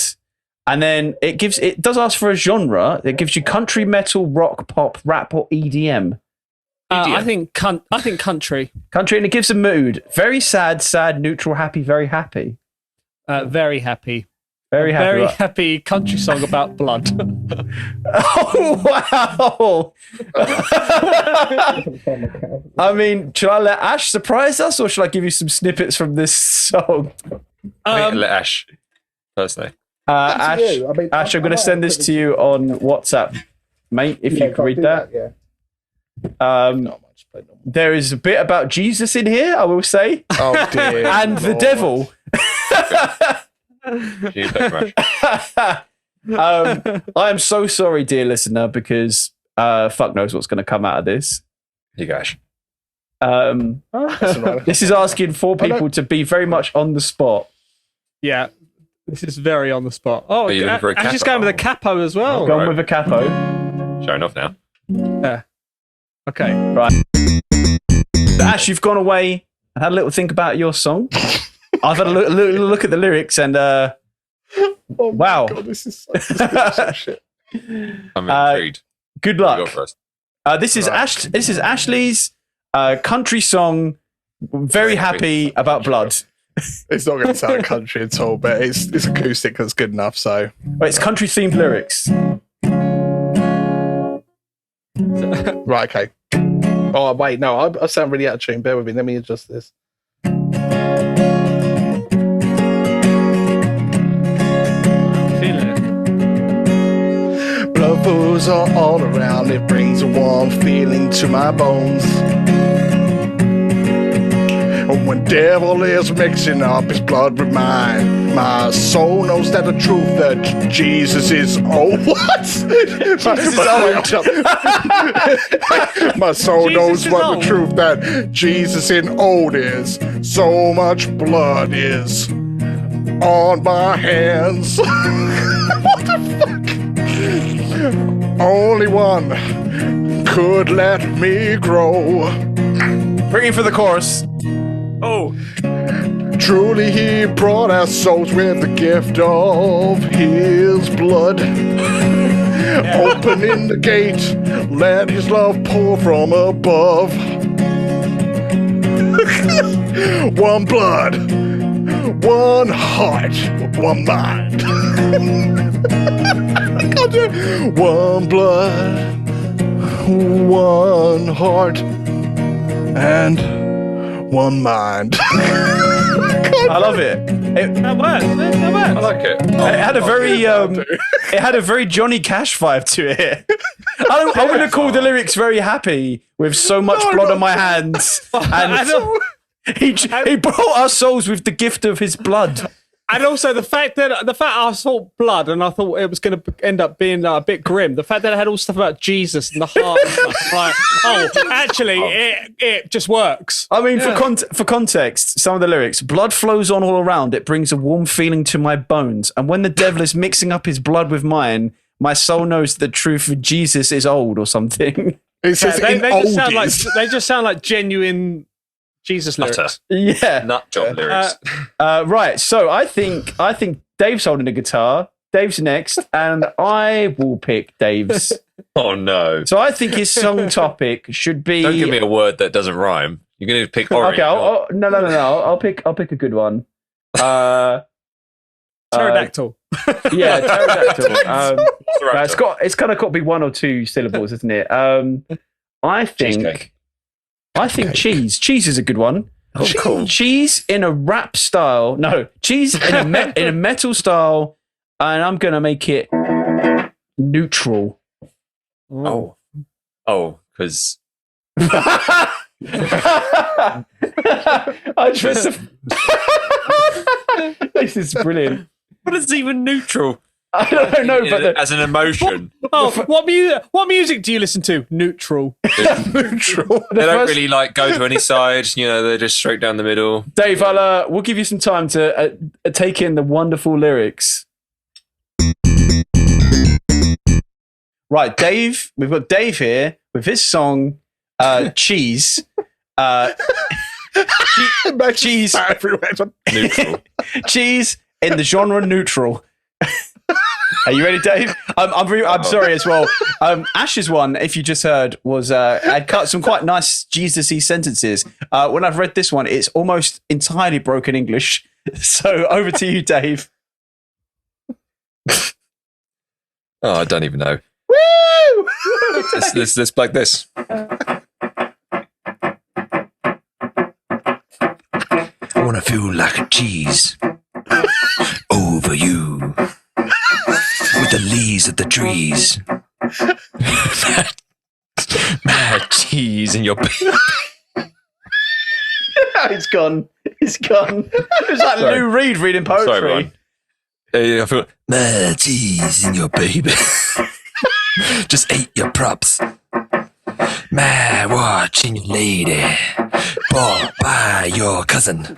And then it does ask for a genre. It gives you country, metal, rock, pop, rap, or EDM. I think country. Country, and it gives a mood. Very sad, neutral, happy, very happy. Very happy. Very happy. Very right? happy country song about blood. Oh, wow. I mean, should I let Ash surprise us, or should I give you some snippets from this song? I think let Ash personally. Ash, Ash, I'm going to send this to you on WhatsApp, mate, if you can read that. There is a bit about Jesus in here, I will say, Oh dear. and the devil. You pick Ash. I am so sorry, dear listener, because fuck knows what's going to come out of this. You gosh. This is asking four people to be very much on the spot. Yeah, this is very on the spot. Oh, Are you looking for a Ash is capo? going with a capo as well. Going with a capo. Showing off now. Yeah. Okay. Right. Ash, you've gone away and had a little think about your song. I've had a look at the lyrics and wow. God, this is some shit. I'm intrigued. Good You go luck. first. This is Ashley's country song. Very happy about blood. It's not going to sound country at all, but it's acoustic that's good enough. So Well, it's country themed lyrics. right, okay. Oh wait, no, I sound really out of tune. Bear with me. Let me adjust this. Feeling it. Blood flows all around. It brings a warm feeling to my bones. When devil is mixing up his blood with mine, my soul knows that the truth that Jesus is what? My soul knows Jesus is what old. the truth that Jesus in old is. So much blood is on my hands. What the fuck? Only one could let me grow. Bring it for the chorus. Oh, Truly he brought our souls with the gift of his blood. Opening the gate, let his love pour from above. One blood, one heart, one mind. One blood, one heart, and one mind. I love it. That works. That I works. like it. It had a very it had a very Johnny Cash vibe to it. I wouldn't have called the lyrics very happy with so much blood on my hands. I And don't- he brought our souls with the gift of his blood. And also the fact I saw blood and I thought it was going to end up being a bit grim. The fact that it had all stuff about Jesus and the heart. And stuff, like, actually, it just works. I mean, for context, some of the lyrics: blood flows on all around. It brings a warm feeling to my bones. And when the devil is mixing up his blood with mine, my soul knows the truth of Jesus is old, or something. It says They in just sound like genuine Jesus lyrics. Utter Yeah. nut job lyrics. Right. So I think Dave's holding the guitar. Dave's next, and I will pick Dave's. Oh no! So I think his song topic should be. Don't give me a word that doesn't rhyme. You're going to pick orange. Okay. No. I'll pick a good one. Pterodactyl. Yeah, pterodactyl. Raptor. It's kind of got to be one or two syllables, isn't it? I think Cheesecake. cheese. Cheese is a good one. Oh, cool. Cheese in a rap style. No, cheese in a metal style, and I'm gonna make it neutral. Because I just. This is brilliant. what is even neutral? I don't know, but As an emotion, Oh, what music do you listen to? Neutral. neutral. they don't really like go to any side. You know, they're just straight down the middle. Dave, we'll give you some time to take in the wonderful lyrics. Right, Dave. We've got Dave here with his song "Cheese." Cheese. everywhere. Neutral. Cheese in the genre neutral. Are you ready, Dave? I'm sorry as well. Ash's one, if you just heard, was I'd cut some quite nice Jesus-y sentences. When I've read this one, it's almost entirely broken English. So over to you, Dave. Oh, I don't even know. Woo! Let's plug this. I want to feel like a cheese over you with the leaves of the trees. Mad cheese in your. It's gone. It's gone. It's like Sorry. Lou Reed reading poetry. Sorry, everyone. I feel cheese in your baby. Just ate your props. Man, watching your lady bought by your cousin.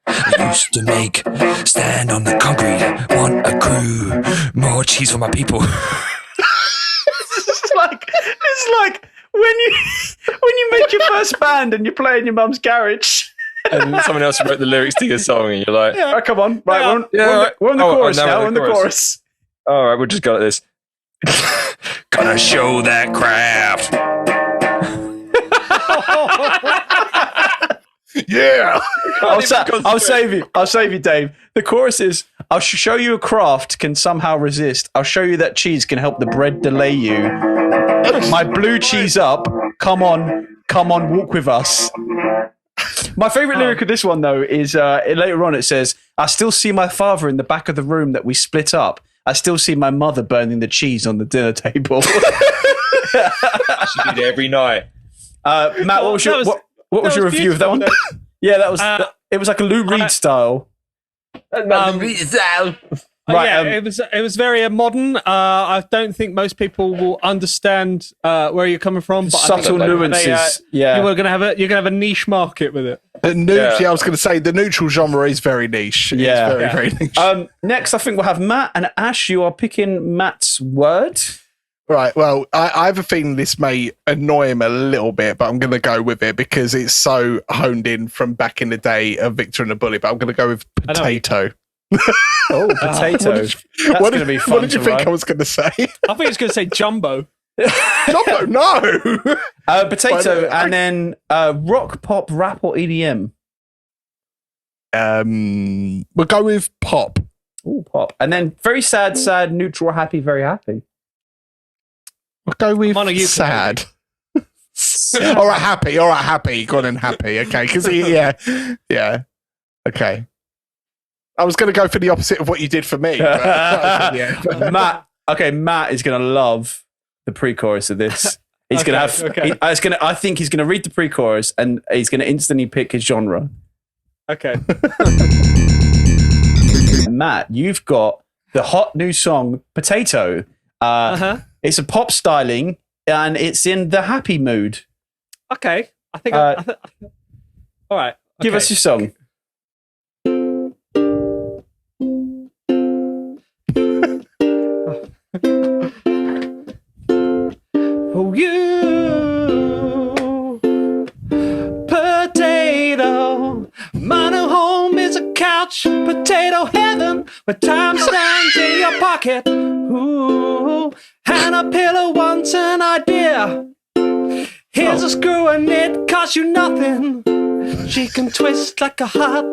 I used to make stand on the concrete, want a crew, more cheese for my people. It's like when you make your first band and you play in your mum's garage. And someone else wrote the lyrics to your song, and you're like, Oh, come on, right? We're on the chorus now. We're on the chorus. All right, we'll just go like this. Gonna show that craft. Yeah. I'll save you, Dave. The chorus is, I'll show you a craft can somehow resist. I'll show you that cheese can help the bread delay you. My blue cheese up. Come on, walk with us. My favourite lyric of this one, though, is later on it says, I still see my father in the back of the room that we split up. I still see my mother burning the cheese on the dinner table. She did it every night. Matt, what was your review of that one? Yeah, that was it was like a Lou Reed style. It was very modern. I don't think most people will understand where you're coming from. But Subtle nuances. You're gonna have a niche market with it. I was going to say the neutral genre is very niche. Yeah. It's very niche. Next, I think we'll have Matt and Ash. You are picking Matt's word. Right. Well, I have a feeling this may annoy him a little bit, but I'm going to go with it because it's so honed in from back in the day of Victor and the Bully. But I'm going to go with potato. Oh, potato. That's going to be fun. What did you think I was going to say? I think he was going to say jumbo. Jumbo, no. Potato, and then rock, pop, rap, or EDM. We'll go with pop. Ooh, pop. And then very sad, neutral, happy, very happy. We'll go with sad. All right, happy. Go on and happy. Okay, because yeah. Okay. I was going to go for the opposite of what you did for me. Matt is going to love the pre-chorus of this. He's going to have. Okay. I think he's going to read the pre-chorus and he's going to instantly pick his genre. Okay. Matt, you've got the hot new song "Potato." It's a pop styling and it's in the happy mood. Okay. I think. All right. Give us your song. Oh, you potato. My new home is a couch, potato heaven, where time stands in your pocket. Ooh, and a pillow wants an idea. Here's a screw and it costs you nothing. She can twist like a hot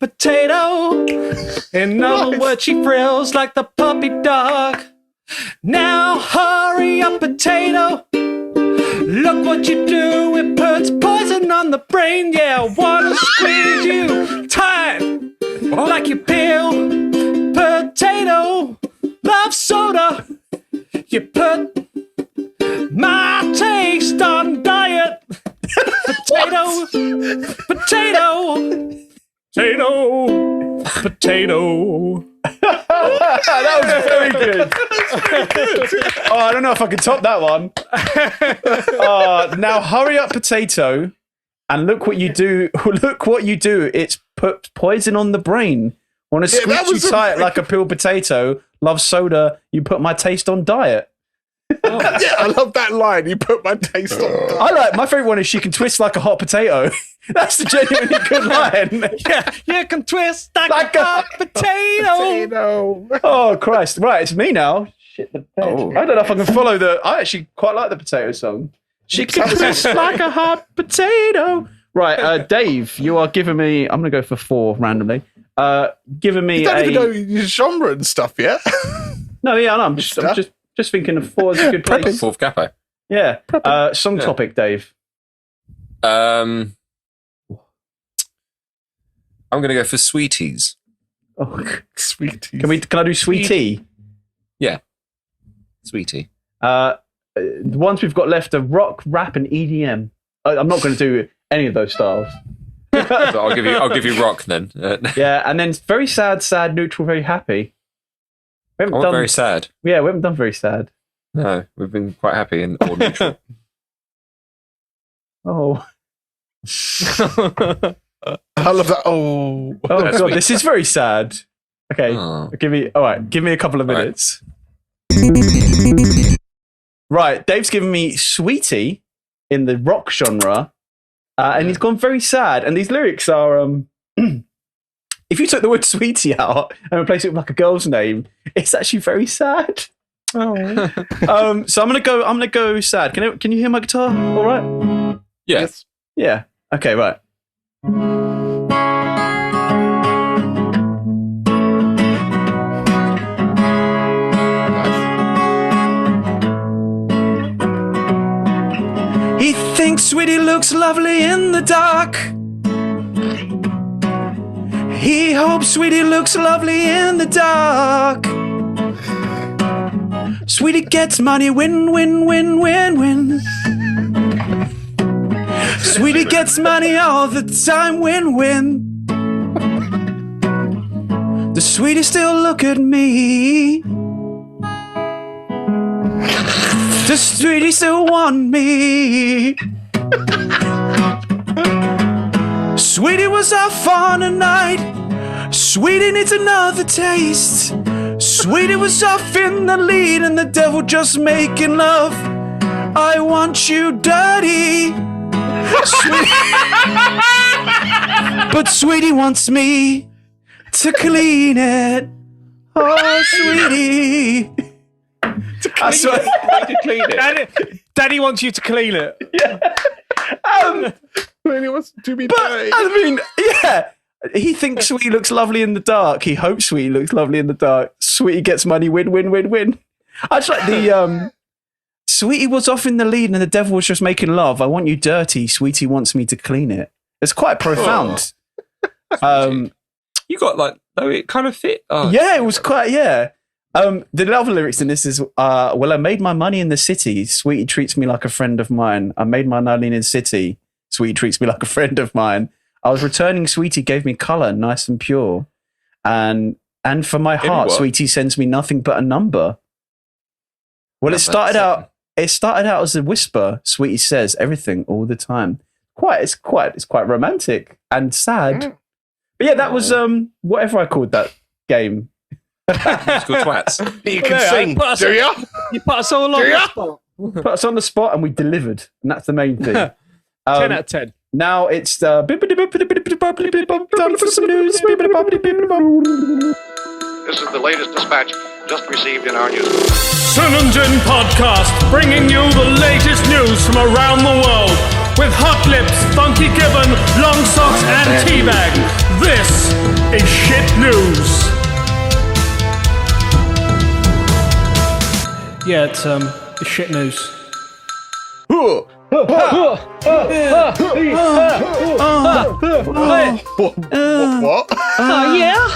potato. In other words, she frills like the puppy dog. Now hurry up, potato. Look what you do, it puts poison on the brain. Yeah, I wanna squeeze you tight like you peel. Potato, love soda. You put my taste on diet. Potato, potato, potato, potato. That was very good. Oh, I don't know if I can top that one. Now hurry up, potato, and look what you do. Look what you do. It's put poison on the brain. Want to squeeze you tight like a peeled potato. Love soda. You put my taste on diet. Oh. Yeah, I love that line. You put my taste on. My favorite one is she can twist like a hot potato. That's the genuinely good line. Yeah, you can twist like a hot potato. Oh Christ! Right, it's me now. Shit the bed. Oh. I don't know if I can follow the. I actually quite like the potato song. She can twist like a hot potato. Right, Dave, you are giving me. I'm going to go for 4 randomly. Giving me. You don't even know your genre and stuff yet. No, yeah, I'm just thinking of 4 is a good place. Fourth cafe. Yeah. Song topic, Dave. I'm going to go for Sweeties. Oh, Sweeties. Can I do Sweetie? Yeah. Sweetie. The ones we've got left are rock, rap, and EDM. I'm not going to do any of those styles. I'll give you rock then. Yeah, and then very sad, neutral, very happy. We I haven't went done very sad. Yeah, we haven't done very sad. No, we've been quite happy and all neutral. Oh, I love that. Oh, God, sweet. this is very sad. Okay, Oh. give me a couple of All right. minutes. Right, Dave's given me Sweetie in the rock genre, and he's gone very sad. And these lyrics are, if you took the word Sweetie out and replaced it with like a girl's name, it's actually very sad. Oh. So I'm gonna go sad. Can you hear my guitar? All right. Yes. Yeah. Okay. Right. He thinks Sweetie looks lovely in the dark. He hopes Sweetie looks lovely in the dark. Sweetie gets money, win, win, win, win, win. Sweetie gets money all the time, win, win. Does Sweetie still look at me? Does Sweetie still want me? Sweetie was off on a night. Sweetie needs another taste. Sweetie was off in the lead and the devil just making love. I want you dirty. But Sweetie wants me to clean it. Oh, Sweetie. I swear. To clean it. Daddy wants you to clean it. really wants to be But dirty. I mean, yeah. He thinks Sweetie looks lovely in the dark. He hopes Sweetie looks lovely in the dark. Sweetie gets money, win, win, win, win. I just like the Sweetie was off in the lead and the devil was just making love. I want you dirty. Sweetie wants me to clean it. It's quite profound. You got like, though it kind of fit. Oh, Yeah, it was quite, yeah. The other lyrics in this is, well, I made my money in the city. Sweetie treats me like a friend of mine. I made my money in the city. Sweetie treats me like a friend of mine. I was returning. Sweetie gave me color, nice and pure. And for my heart, what? Sweetie sends me nothing but a number. Well, it started out as a whisper. Sweetie says everything all the time. It's quite romantic and sad. But yeah, that was whatever I called that game. It's called twats. You can Yeah, sing, put us- do ya? You put us all on Do the ya? spot. Put us on the spot and we delivered, and that's the main thing. 10 out of 10. Now it's time for some news. This is the latest dispatch just received in our news. Sin and Gin Podcast, bringing you the latest news from around the world with Hot Lips, Funky Gibbon, Long Socks, and Teabag. This is shit news. Yeah, it's shit news. What? Oh yeah.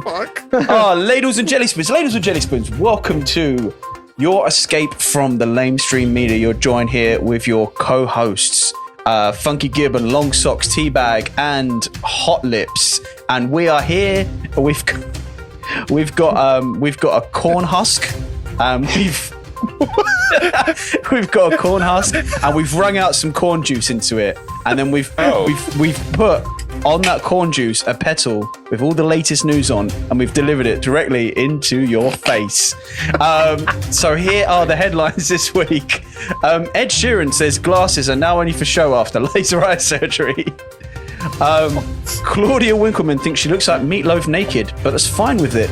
Fuck. Ladles and jelly spoons, welcome to your escape from the lamestream media. You're joined here with your co-hosts, Funky Gibbon, Long Socks, Teabag, and Hot Lips, and we are here. We've got a corn husk. We've got a corn husk, and we've wrung out some corn juice into it, and then we've put on that corn juice a petal with all the latest news on, and we've delivered it directly into your face. So here are the headlines this week. Ed Sheeran says glasses are now only for show after laser eye surgery. Claudia Winkleman thinks she looks like Meatloaf naked, but that's fine with it.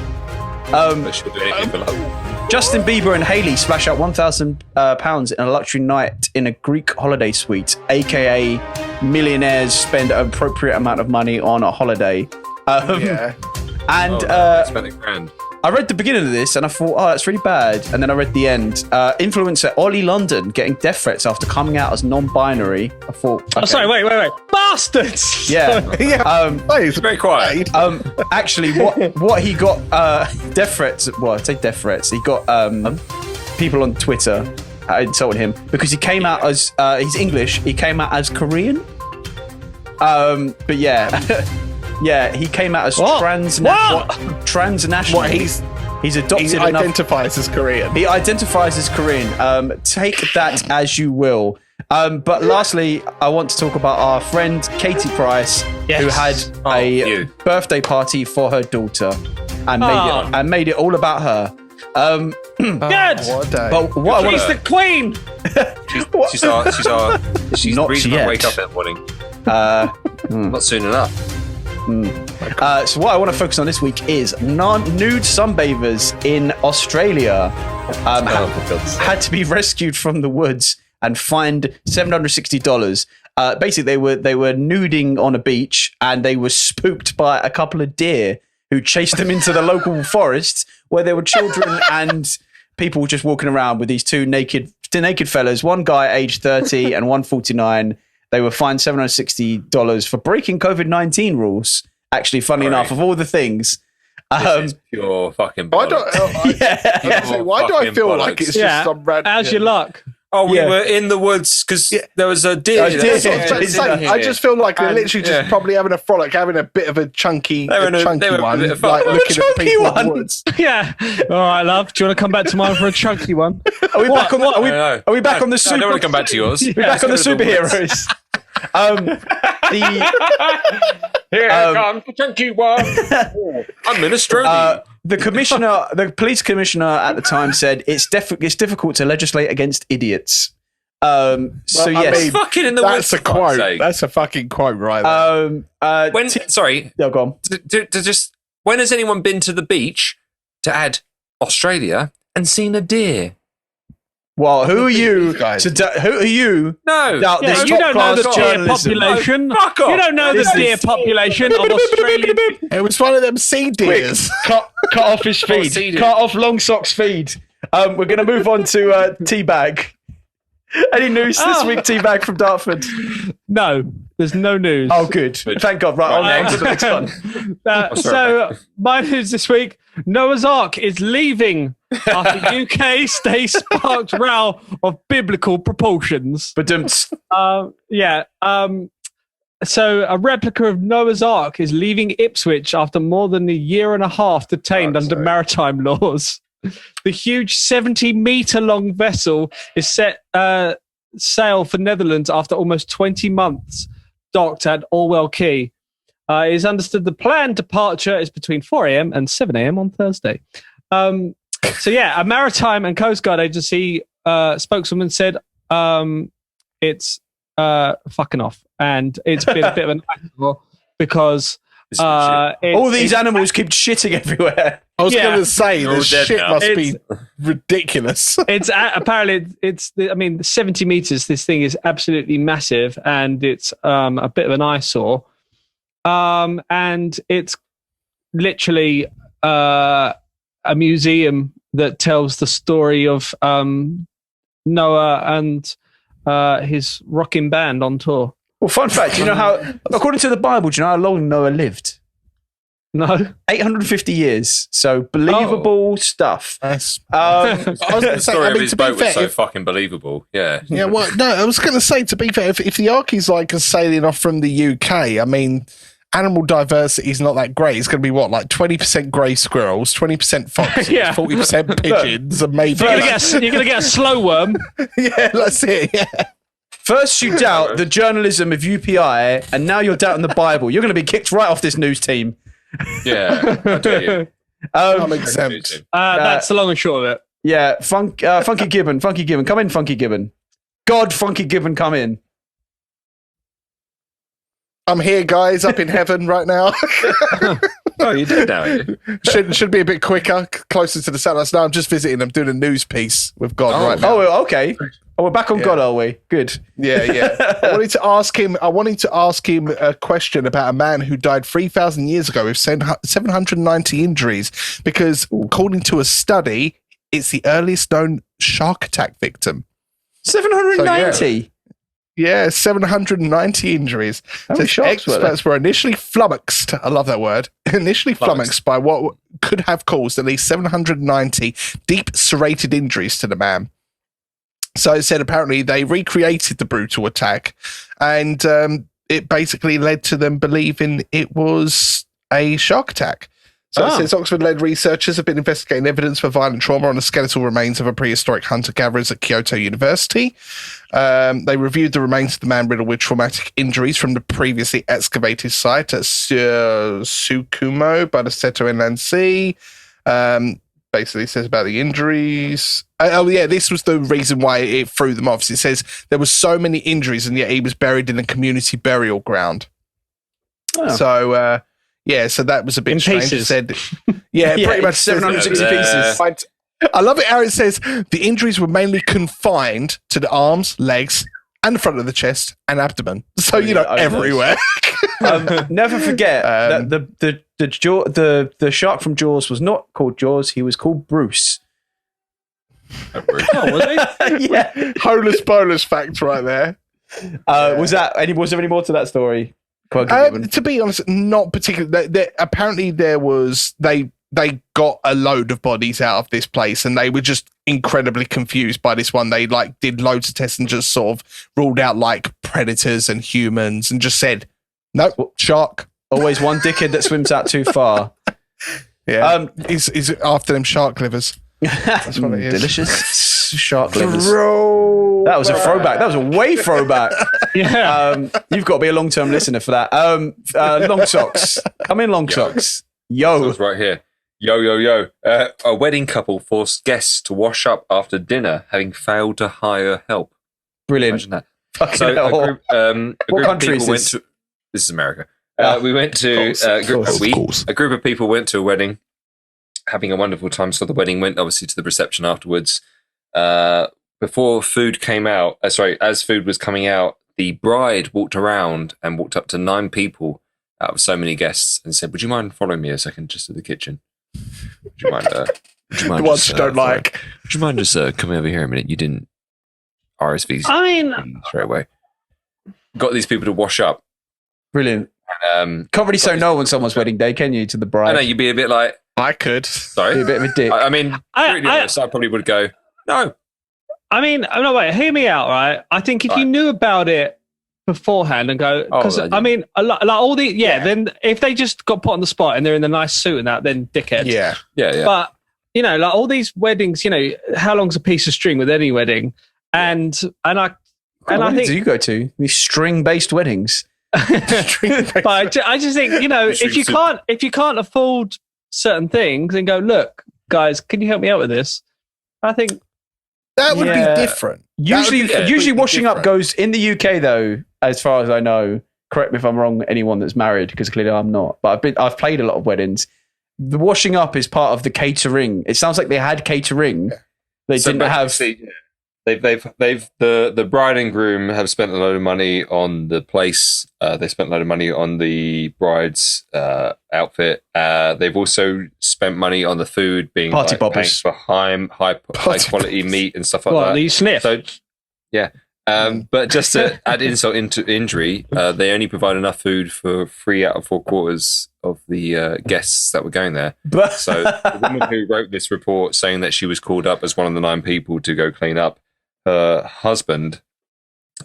But she'll do anything for love. Justin Bieber and Hailey splash out £1,000 in a luxury night in a Greek holiday suite, aka millionaires spend an appropriate amount of money on a holiday. Yeah. And Spent $1,000. I read the beginning of this and I thought, oh, that's really bad. And then I read the end. Influencer Ollie London getting death threats after coming out as non-binary. I thought, okay. Oh, sorry, wait. Bastards! Yeah. Hey, It's very quiet. Actually, what he got death threats. Well, I say death threats. He got people on Twitter insulted him because he came out as he's English. He came out as Korean. But yeah, Yeah, he came out as What? transnational. What, he's adopted he enough. identifies as Korean. He identifies as Korean. Take that as you will. But lastly, I want to talk about our friend Katie Price, who had a birthday party for her daughter and made it all about her. Good. What a day. But what I want She's the queen. She's Not the reason yet. I wake up in the morning. Not soon enough. So what I want to focus on this week is nude sunbathers in Australia had to be rescued from the woods and fined $760. Basically, they were nuding on a beach and they were spooked by a couple of deer who chased them into the local forest where there were children and people just walking around with these two naked fellas. One guy aged 30 and one 49. They were fined $760 for breaking COVID-19 rules. Actually, funny enough, of all the things. This is pure fucking Why bollocks. why do I feel like it's just some random... How's your luck? Oh, we were in the woods because there was a deer. I just feel like they're literally just probably having a frolic, having a bit of a chunky one, like looking at people in the woods. Yeah. All right, love. Do you want to come back tomorrow for a chunky one? Are we back on the? Are we back on the? I don't want to come back to yours. We're back on the superheroes. Here comes the chunky one. I'm minestrone. The police commissioner at the time said it's difficult to legislate against idiots. So yes, I mean, fucking in the woods. That's a quote. That's a fucking quote, right there. Sorry. Yeah, go on. When has anyone been to the beach to add Australia and seen a deer? Well, who are you? Guys. Who are you? No, This you don't know the deer journalism. population. No, fuck off. You don't know the deer population of Australian. It was one of them sea deers. Cut off his feed. seeded. Cut off Long Sock's feed. We're going to move on to Teabag. Any news this week, Teabag from Dartford? No, there's no news. Oh, good. Thank God. Right, on to the next one. So, my news this week: Noah's Ark is leaving after UK state sparked row of biblical proportions. So, a replica of Noah's Ark is leaving Ipswich after more than a year and a half detained under maritime laws. The huge 70-meter-long vessel is set sail for Netherlands after almost 20 months docked at Orwell Quay. It is understood the planned departure is between 4 a.m. and 7 a.m. on Thursday. A maritime and coast guard agency spokeswoman said it's fucking off, and it's been a bit of a nightmare because all these animals keep shitting everywhere. I was going to say, They're all this dead shit now. must be ridiculous. It's apparently 70 meters. This thing is absolutely massive, and it's a bit of an eyesore. And it's literally a museum that tells the story of Noah and his rocking band on tour. Well, fun fact, do you know how, according to the Bible, do you know how long Noah lived? No. 850 years. So believable stuff. That's, I was going The to say, story I of mean, his to be boat fair, was so fucking believable. Yeah. yeah, well, no, I was going to say, to be fair, if the Ark is like sailing off from the UK, I mean, animal diversity is not that great. It's going to be what, like 20% grey squirrels, 20% foxes, Yeah. 40% pigeons, and maybe. You're gonna get a slow worm. Yeah, that's it. Yeah. First, you doubt the journalism of UPI, and now you're doubting the Bible. You're going to be kicked right off this news team. Yeah. I do you. I'm exempt. That's the long and short of it. Yeah, Funky Gibbon. Come in, Funky Gibbon. God, Funky Gibbon, come in. I'm here, guys, up in heaven right now. Oh, you did now. You? should be a bit quicker, closer to the satellites. No, I'm just visiting. I'm doing a news piece with God right now. Oh, okay. Oh, we're back on God, are we? Good. Yeah. I wanted to ask him a question about a man who died 3,000 years ago with 790 injuries because, according to a study, it's the earliest known shark attack victim. 790? Yeah, 790 injuries. How many sharks were there? Experts were initially flummoxed. I love that word. Initially flummoxed by what could have caused at least 790 deep serrated injuries to the man. So it said apparently they recreated the brutal attack, and it basically led to them believing it was a shark attack. So it says Oxford-led researchers have been investigating evidence for violent trauma on the skeletal remains of a prehistoric hunter-gatherers at Kyoto University. They reviewed the remains of the man riddled with traumatic injuries from the previously excavated site at Tsukumo by the Seto Inland Sea. Basically says about the injuries. This was the reason why it threw them off. It says there were so many injuries and yet he was buried in a community burial ground. Oh. So... so that was a bit strange. It said, pretty much 760 pieces. I love it how it says the injuries were mainly confined to the arms, legs, and the front of the chest and abdomen. So everywhere. Never forget that the shark from Jaws was not called Jaws. He was called Bruce. Oh, was he? Yeah, Holus bolus fact right there. Was there any more to that story? To be honest, not particularly. Apparently, they got a load of bodies out of this place, and they were just incredibly confused by this one. They did loads of tests and just sort of ruled out predators and humans, and just said, "Nope, shark." Always one dickhead that swims out too far. Yeah, he's after them shark livers. That's what it is. Delicious shark livers. That was a throwback. That was a way throwback. Yeah. You've got to be a long-term listener for that. Long socks. Come in, long socks. Yo. It's right here. Yo. A wedding couple forced guests to wash up after dinner, having failed to hire help. Brilliant. Imagine that. Fucking So hell. a group country of is people this? this is America. We went to a group of people went to a wedding, having a wonderful time. So the wedding went obviously to the reception afterwards. Before food came out, as food was coming out, the bride walked around and walked up to 9 people out of so many guests and said, "Would you mind following me a second just to the kitchen? Would you mind the ones you don't like. Would you mind just coming over here a minute? You didn't RSVP straight away. Got these people to wash up. Brilliant. Can't really say no on someone's wedding day, can you, to the bride? I know, you'd be a bit like... I could. Sorry? Be a bit of a dick. I mean, I probably would go, no. I mean, no, wait, hear me out, right? I think if you knew about it beforehand and go, because I mean, like all the, then if they just got put on the spot and they're in a nice suit and that, then dickheads. Yeah. But, like all these weddings, how long's a piece of string with any wedding? And I think... do you go to? These string-based weddings? But I just think, if you can't afford certain things and go, look, guys, can you help me out with this? I think that would be different. Usually washing up goes in the UK though, as far as I know. Correct me if I'm wrong, anyone that's married, because clearly I'm not. But I've played a lot of weddings. The washing up is part of the catering. It sounds like they had catering. They didn't have. The bride and groom have spent a load of money on the place. They spent a load of money on the bride's outfit. They've also spent money on the food, being party poppers for high quality meat and stuff like that. That you sniff. So, yeah. But just to add insult into injury, they only provide enough food for 3 out of 4 quarters of the guests that were going there. So the woman who wrote this report saying that she was called up as one of the 9 people to go clean up, her husband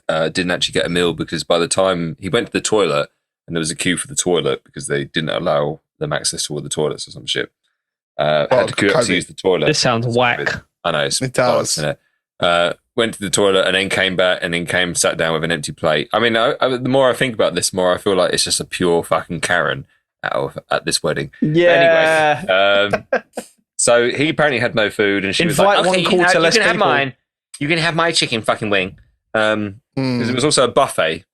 didn't actually get a meal because by the time he went to the toilet and there was a queue for the toilet because they didn't allow them access to all the toilets or some shit. Had to queue up to use the toilet. This sounds whack. I know. It does. Went to the toilet and then came back and then sat down with an empty plate. I mean, the more I think about this, the more I feel like it's just a pure fucking Karen at this wedding. Yeah. But anyway, so he apparently had no food and she was Invite like, one quarter less you can have people. mine. You can have my chicken fucking wing. Because it was also a buffet.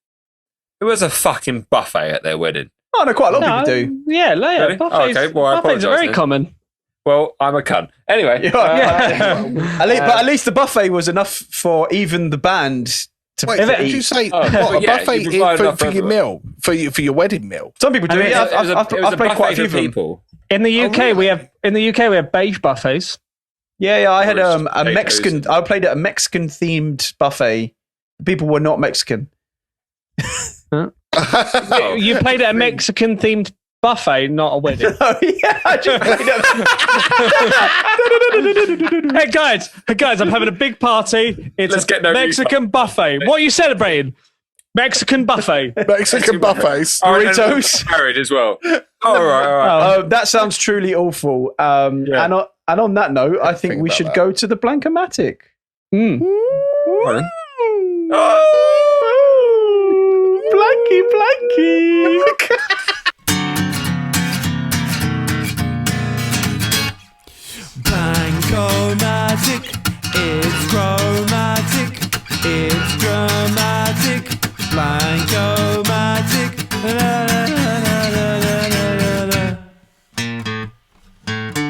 It was a fucking buffet at their wedding. Oh, no, quite a lot of people do. Yeah, Really? buffets, Okay, well, I buffets are apologise very then. common. Well, I'm a cunt. Anyway. But at least the buffet was enough for even the band to Wait, did you say a buffet you provide enough for for your meal, for your wedding meal? Some people do. I've played quite a few of them. people. In the UK, we have beige buffets. Yeah, I had a Potatoes. Mexican. I played at a Mexican themed buffet. People were not Mexican. You played at a Mexican themed buffet, not a wedding. Oh yeah, I just played Hey guys, I'm having a big party. It's Let's a get no Mexican buffet. What are you celebrating? Mexican buffet. Mexican buffets. Burritos. Married as well. All right. That sounds truly awful. And on that note, I think we should go to the Blank-O-Mattic. Blanky. Blank-O-Mattic, it's chromatic, it's dramatic. Blank-O-Mattic,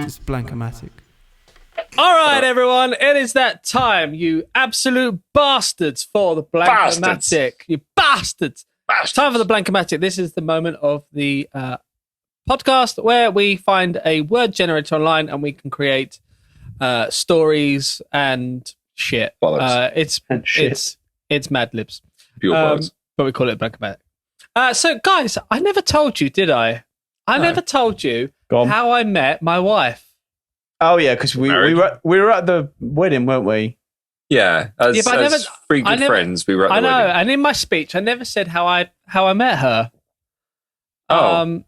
it's Blank-O-Mattic. All right, everyone. It is that time, you absolute bastards, for the Blank-O-Mattic. You bastards. Time for the Blank-O-Mattic. This is the moment of the podcast where we find a word generator online and we can create stories and shit. It's Mad Libs. But we call it Blank-O-Mattic. So, guys, I never told you, did I? I never told you how I met my wife. Oh yeah, because we were at the wedding, weren't we? Yeah, as three good friends, we were at the wedding. I know, and in my speech, I never said how I met her. All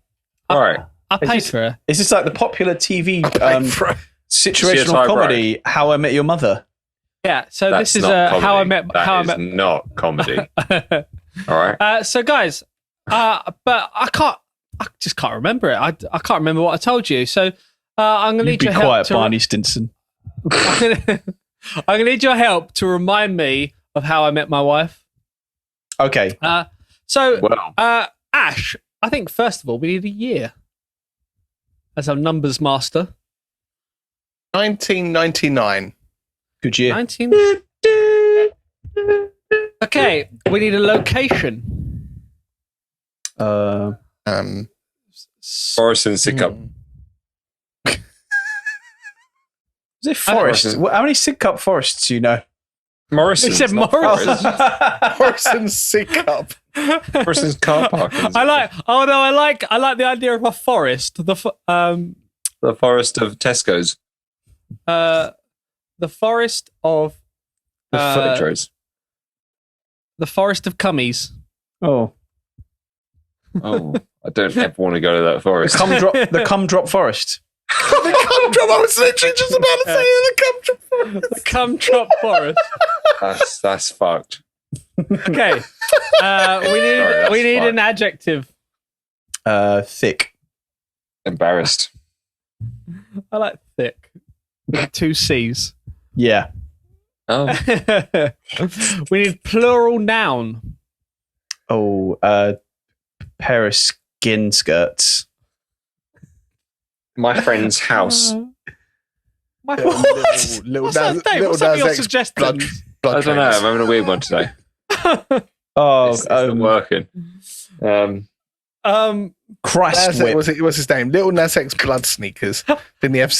right. I paid for her. Is this like the popular TV situational comedy, How I Met Your Mother? Yeah, so That's this is not how I comedy. met. That How I is met. not comedy. All right. So, guys, but I just can't remember it. I can't remember what I told you. So, I'm gonna need your help. Be quiet, Barney Stinson. I'm gonna need your help to remind me of how I met my wife. Okay. Ash, I think first of all we need a year as our numbers master. 1999. Good year. 19. Okay, we need a location. Forest and Sidcup. Is it forest? How many Sidcup forests do you know? Morrison's. He said Morrison. Morrison's Sidcup. Morrison's car park. I like the idea of a forest. The forest of Tesco's. The forest of The Footrays. The forest of cummies. Oh, I don't ever want to go to that forest. The cum drop forest. The cum drop. I was literally just about to say the cum drop forest. The cum drop forest. That's fucked. Okay. We need an adjective. Thick. Embarrassed. I like thick. With 2 C's. Yeah. Oh. We need plural noun. Oh, pair of skin skirts. My friend's house. Little What's up your suggestions? I don't know. I'm having a weird one today. It's not working. Christ whip. What's his name? Little Nas X blood sneakers. Didn't he have?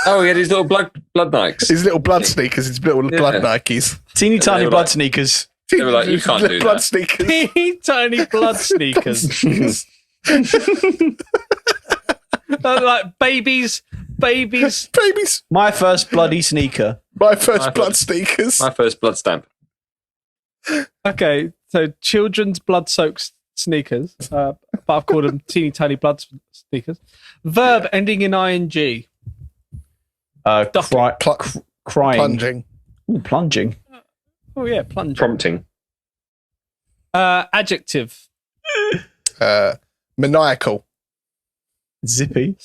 Oh, he had his little blood Nikes. His little blood sneakers. His little blood Nikes. Teeny tiny were blood like- sneakers. They were like, you can't do blood that. sneakers. Teeny tiny blood sneakers. Like babies. My first bloody sneaker. My first blood sneakers. My first blood stamp. Okay, so children's blood-soaked sneakers, but I've called them teeny tiny blood sneakers. Verb ending in ing. Crying. Plunging. Ooh, plunging. Oh yeah, plunging. Prompting. Adjective. Maniacal. Zippy.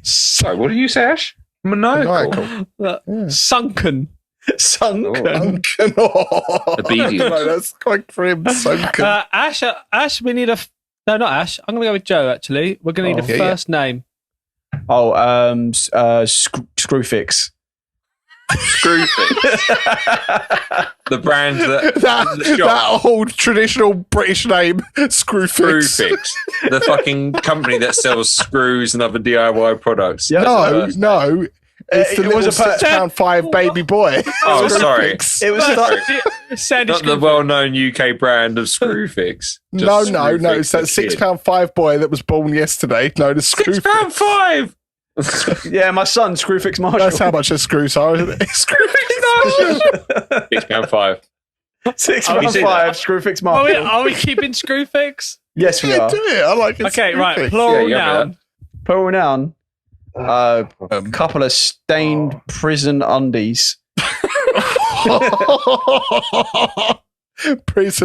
Sorry, what did you say, Ash? Maniacal. Sunken. Sunken. Obedient. No, that's quite grim. Sunken. Ash, we need no, not Ash. I'm going to go with Joe, actually. We're going to need a first name. Oh, Screwfix. Screwfix. The brand that old traditional British name, Screwfix. Screwfix. The fucking company that sells screws and other DIY products. Yeah. No. It's the little £6.5 baby boy. Oh, sorry. It was Sandy not the well-known UK brand of Screwfix. No. Screwfix It's that the kid. £6.5 boy that was born yesterday. No, the Screwfix. £6.5. Yeah, my son, Screwfix Marshall. That's how much a screws are, isn't it? £6.5. 615 Screwfix Are we keeping Screwfix? Yes, we Yeah, are. do it. I like it. Okay, right. Screwfix. Plural Yeah, noun. Plural noun. Couple of stained prison undies.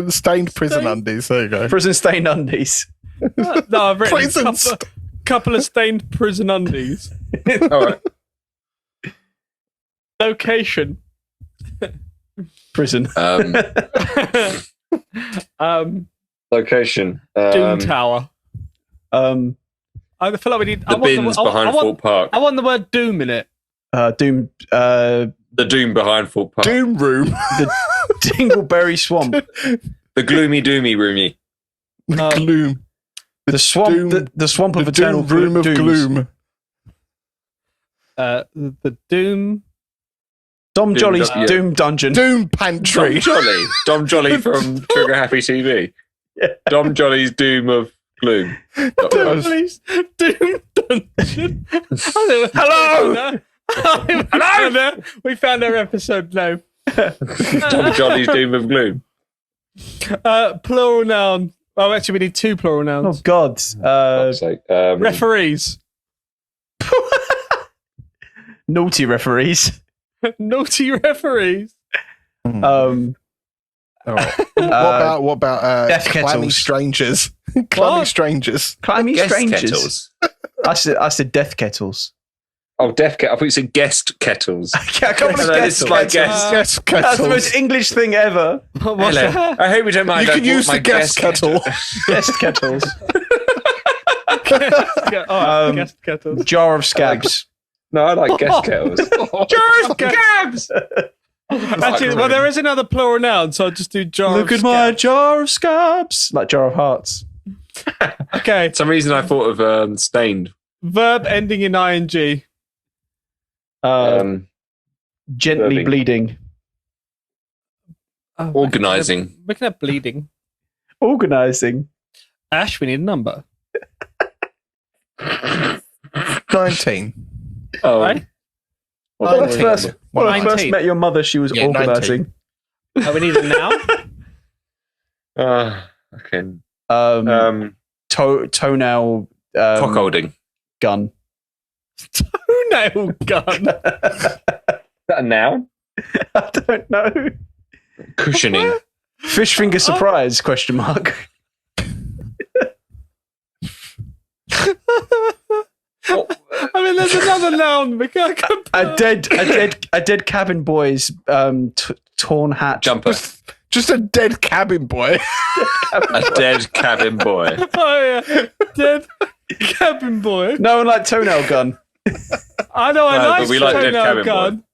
Stained prison undies. There you go. Prison stained undies. No, I've written Prison couple of stained prison undies. All right. Location. Prison. Location. Doom Tower. I feel like we need The bins behind Fort Park. I want the word doom in it. Doom. The doom behind Fort Park. Doom room. The Dingleberry Swamp. The gloomy doomy roomy. Gloom. The swamp. Doom- the swamp of The eternal doom room of dooms. gloom. The doom. Dom Jolly's yeah. Doom Dungeon. Doom pantry. Dom Jolly from Trigger Happy TV. Yeah. Dom Jolly's Doom of Gloom. Please, doom dungeon. Hello! Hello! We found our episode name. Dom Jolly's Doom of Gloom. Plural noun. Oh, actually, we need two plural Oh nouns. God. Fuck's sake. Referees. Naughty referees. Naughty referees. Um. All right. What about Death clammy kettles. strangers? Clammy What? strangers. Climbing Guest strangers. kettles. I said death kettles. Oh, death kettle. I thought you said guest kettles. Yeah, a couple of No, guest this is like kettles. guest. Yes, That's the kettles. most English thing ever. What's Hello. that? I hope you don't mind. You I can brought use my the guest kettle. Guest kettles. Oh, guest kettles. Jar of scabs. No, I like guest kettles. Jar of scabs. Actually, well, there is another plural noun, so I'll just do jar Look of at my scabs. jar of scabs. Like jar of hearts. Okay, For some reason, I thought of stained. verb ending in ing. Gently Verbing. bleeding. Oh, Organising. We can have bleeding. Organising. Ash, we need a number. 19. Oh, Right? When I 19. first 19. met your mother, she was Yeah, 19. organising. We need a noun. okay. Toenail Cock holding. gun. Toenail gun. Is that a noun? I don't know. Cushioning. Fish finger surprise? Question mark. I mean, there's another noun. We can't A dead cabin boy's torn hat. Jumper. Just a dead cabin boy. A dead cabin boy. Oh yeah, dead cabin boy. No one like toenail gun. I know. I No, like but we like dead toenail cabin gun.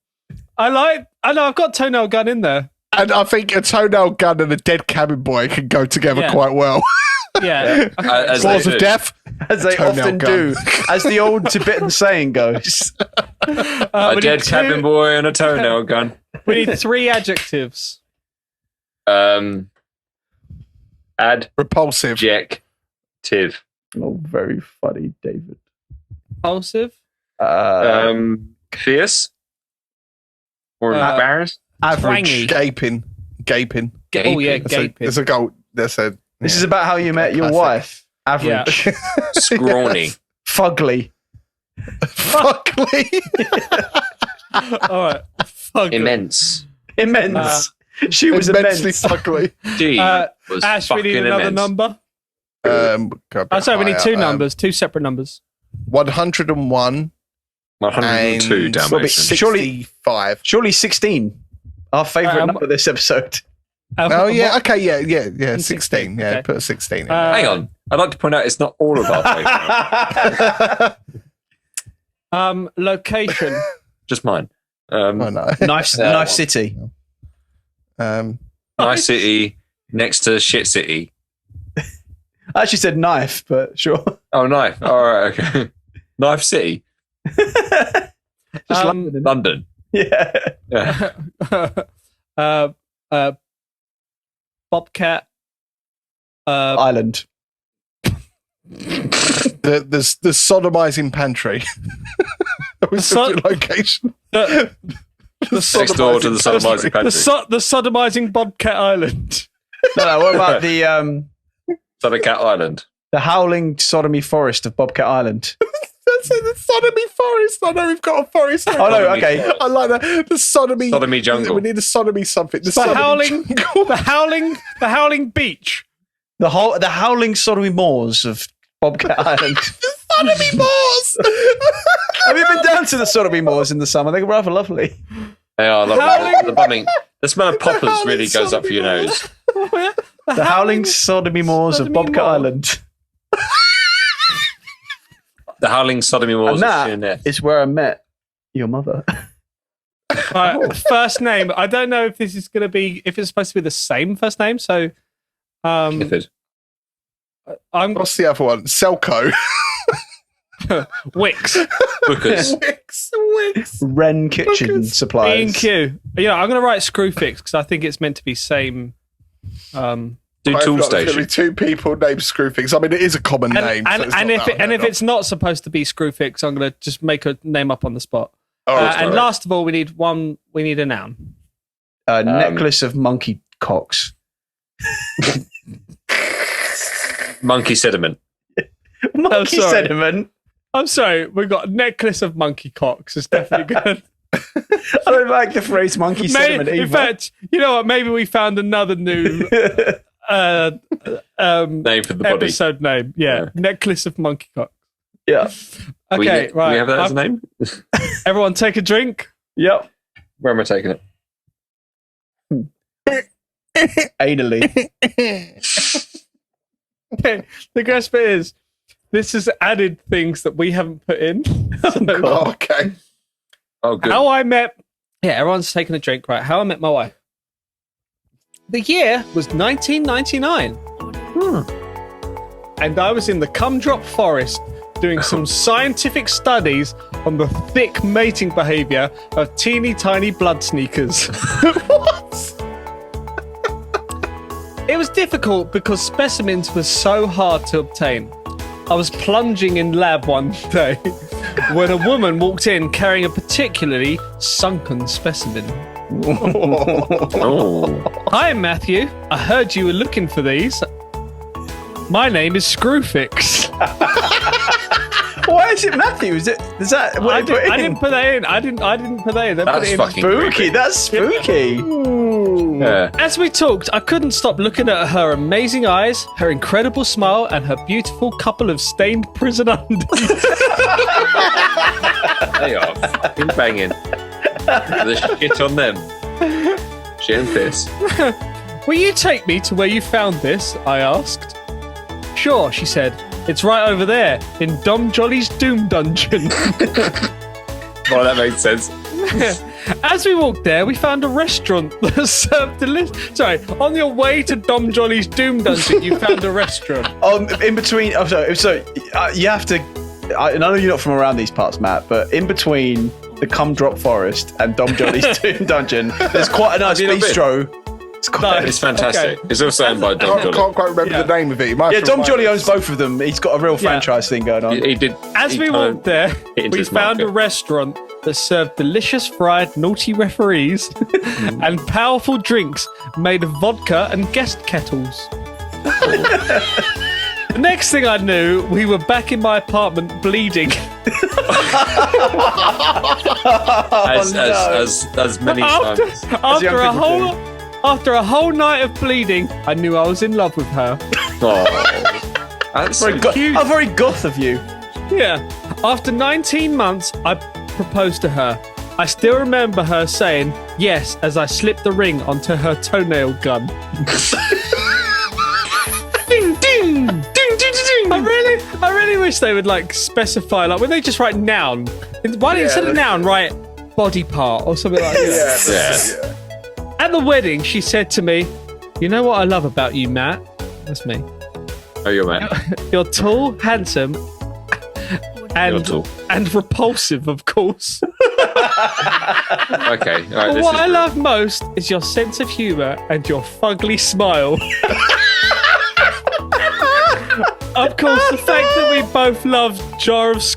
I know. I've got toenail gun in there. And I think a toenail gun and a dead cabin boy can go together Yeah. quite well. Yeah. As Cause they of do. death. As they Toenail often gun. do. As the old Tibetan saying goes. A We dead need cabin boy and a toenail gun. We need 3 adjectives. Ad. Repulsive. Jack. Tiv. Oh, very funny, David. Impulsive. Fierce. Or embarrassed. Average. Twangy. Gaping. Oh yeah, That's a, gaping. there's a goal. There's a. This is about how you met your Classic. wife. Average. Scrawny. Fugly. Fuckly. All right. Fuck. Immense. Immense. She was Immensely immense. fuckly. She was Ash, we fucking need another immense. number. Go a bit Sorry, we need higher. 2 numbers, 2 separate numbers. 101 102 and Dalmatians. 65. Surely 16. Our favourite Um, number this episode. Oh yeah, okay, yeah. 16. Yeah, okay. put a 16 in. Hang on. I'd like to point out it's not all of our favourite. Location. Just mine. I know. Knife City. Nice city next to shit city. I actually said knife, but sure. Oh, knife. All right, okay. Knife City. Just London. London. Yeah. Yeah. Bobcat. Island. The sodomizing pantry. That was So- such a location. Next door to the sodomizing pantry. The sodomizing Bobcat Island. No, what about the Sodocat Island. the howling sodomy forest of Bobcat Island? That's in the sodomy forest. I know we've got a forest. Oh no, okay. I like that. The sodomy jungle. We need a sodomy something. The howling beach. The howling sodomy moors of Bobcat Island. The sodomy moors. Have you been down to the sodomy moors in the summer? They're rather lovely. They are lovely. The bumming. The smell of poppers really goes up for your nose. The howling sodomy moors of Bobcat Island. The howling sodomy moors And of that Sheerness. is where I met your mother. Right, first name. I don't know if this is going to be, if it's supposed to be the same first name. So, Clifford. What's the other one? Selco. Wicks. Bookers. Wicks. Wren Kitchen Supplies. B&Q. Yeah, I'm going to write Screwfix because I think it's meant to be same. Do Tool There's going to Station. be two people named Screwfix. I mean, it is a common name. And, so it's and not if that and if unheard it's not supposed to be Screwfix, I'm going to just make a name up on the spot. of. Oh, And last of all, we need a noun. Necklace of monkey cocks. Monkey sediment. Monkey sorry. sediment. I'm sorry, we've got necklace of monkey cocks. It's definitely good. I don't like the phrase monkey sediment either. In fact, you know what? Maybe we found another new Name for the body. episode name. Yeah, necklace of monkey cocks. Yeah. Okay, Do right. we have that as a name? Everyone, take a drink. Yep. Where am I taking it? Anally. Okay, the best bit is this has added things that we haven't put in. Oh, okay. Oh, good. How I met. Yeah, everyone's taking a drink, right? How I met my wife. The year was 1999. And I was in the Gumdrop Forest doing some scientific studies on the thick mating behavior of teeny tiny blood sneakers. What? It was difficult because specimens were so hard to obtain. I was plunging in lab one day when a woman walked in carrying a particularly sunken specimen. Oh. Hi, Matthew. I heard you were looking for these. My name is Screwfix. Why is it Matthew? Is that what I you put in? didn't put that in. I didn't put that in. They put That's it in. fucking Spooky. creepy. That's spooky. Yeah. As we talked, I couldn't stop looking at her amazing eyes, her incredible smile, and her beautiful couple of stained prison undies. They are fucking banging. The shit on them. Shit and piss. Will you take me to where you found this? I asked. Sure, she said. It's right over there, in Dom Jolly's Doom Dungeon. Well, that makes sense. As we walked there, we found a restaurant that served delicious. Sorry, on your way to Dom Jolly's Doom Dungeon, you found a restaurant. In between. Oh, so you have to. I know you're not from around these parts, Matt, but in between the Gumdrop Forest and Dom Jolly's Doom Dungeon, there's quite a nice you not been? bistro. It's It's fantastic. Okay. It's also owned by I Dom Jolly. can't quite remember the name of it. You might Yeah, have to Dom remind Jolly us. owns both of them. He's got a real franchise thing going on. He did. As he we kind of walked there, hit into we his found a market. restaurant that served delicious fried naughty referees and powerful drinks made of vodka and guest kettles. The next thing I knew, we were back in my apartment bleeding. As many times. After a whole night of bleeding, I knew I was in love with her. Oh. That's Very cute. how very goth of you. Yeah. After 19 months, I proposed to her. I still remember her saying yes as I slipped the ring onto her toenail gun. Ding, ding, ding, ding, ding, ding. I really wish they would like specify, like when they just write noun. Why don't instead of noun write body part or something like that? Yeah. At the wedding, she said to me, "You know what I love about you, Matt? That's me. Oh, you're man. You're tall, handsome, You're tall. and repulsive, of course. Okay. All right. But This what is I love most is your sense of humour and your fugly smile." Of course, the fact that we both love jars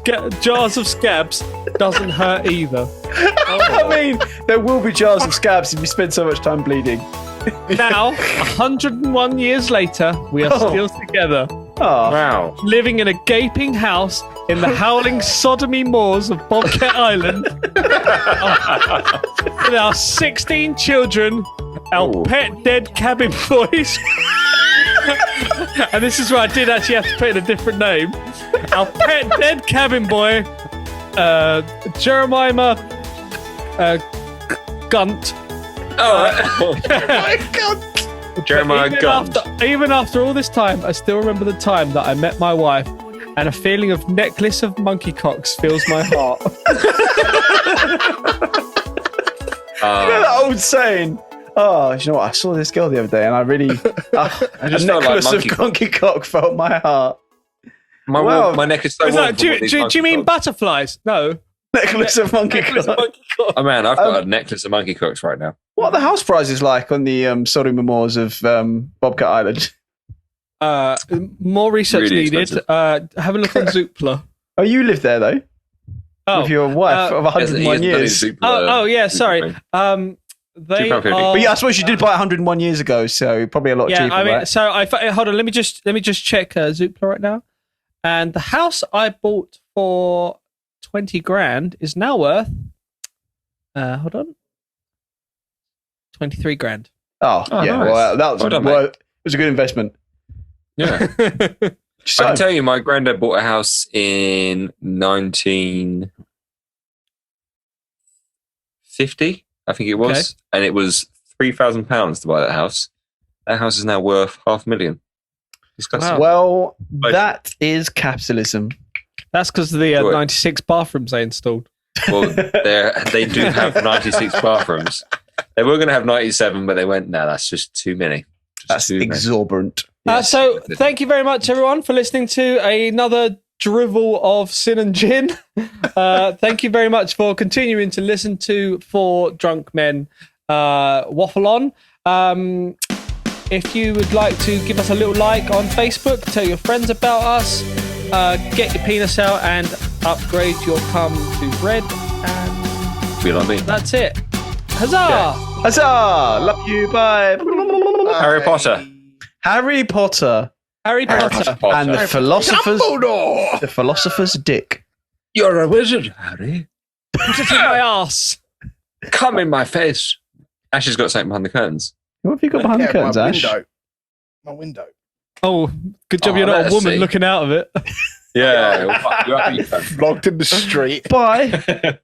of scabs doesn't hurt either. I mean, there will be jars of scabs if you spend so much time bleeding. Now, 101 years later, we are still together, Oh, Wow. living in a gaping house in the howling sodomy moors of Bobcat Island. With our 16 children, our Ooh. pet dead cabin boys. And this is where I did actually have to put in a different name. Our pet dead cabin boy, Jeremiah Gunt. Oh, My God. Jeremiah Gunt. Even after all this time, I still remember the time that I met my wife, and a feeling of necklace of monkey cocks fills my heart. you know that old saying? Oh, you know what? I saw this girl the other day, and I really I just a felt like necklace monkey of monkey cock felt my heart. My neck is so Is warm. that, do you mean butterflies? No. Necklace of monkey Necklace of cock. monkey cock. Oh man, I've got a necklace of monkey cocks right now. What are the house prizes like on the sodomy moors of Bobcat Island? More research Really needed. expensive. Have a look on Zoopla. Oh, you lived there though, with your wife of 101 years. Yeah, sorry. They are. But yeah, I suppose you did buy it 101 years ago, so probably a lot Yeah, cheaper. I mean, right? so hold on. Let me just check Zoopla right now. And the house I bought for 20 grand is now worth. Hold on. 23 grand. Oh, Oh, yeah, nice. well, that was Well done, it was a good investment. Yeah. So, I can tell you, my granddad bought a house in 1950, I think it was, Okay. and it was £3,000 to buy that house. That house is now worth $500,000. Disgusting. Wow. well, Both. that is capitalism. That's because of the Good. 96 bathrooms they installed. Well, they do have 96 bathrooms. They were going to have 97, but they went, no, that's just too many. Just That's too many. exorbitant. So thank you very much, everyone, for listening to another drivel of Sin and Gin. Thank you very much for continuing to listen to Four Drunk Men waffle on. If you would like to give us a little like on Facebook, tell your friends about us, get your penis out and upgrade your cum to bread, and Feel like me. that's it. Huzzah! Huzzah! Love you. Bye. Harry Potter. Harry Potter Harry Potter. and the Dumbledore. philosopher's dick. You're a wizard, Harry. Put it in my ass. Come in my face. Ash's got something behind the curtains. What have you got behind the curtains, my Ash? window. My window. Oh, good job Oh, you're not a let's woman see. looking out of it. Yeah. Vlogged in the street. Bye.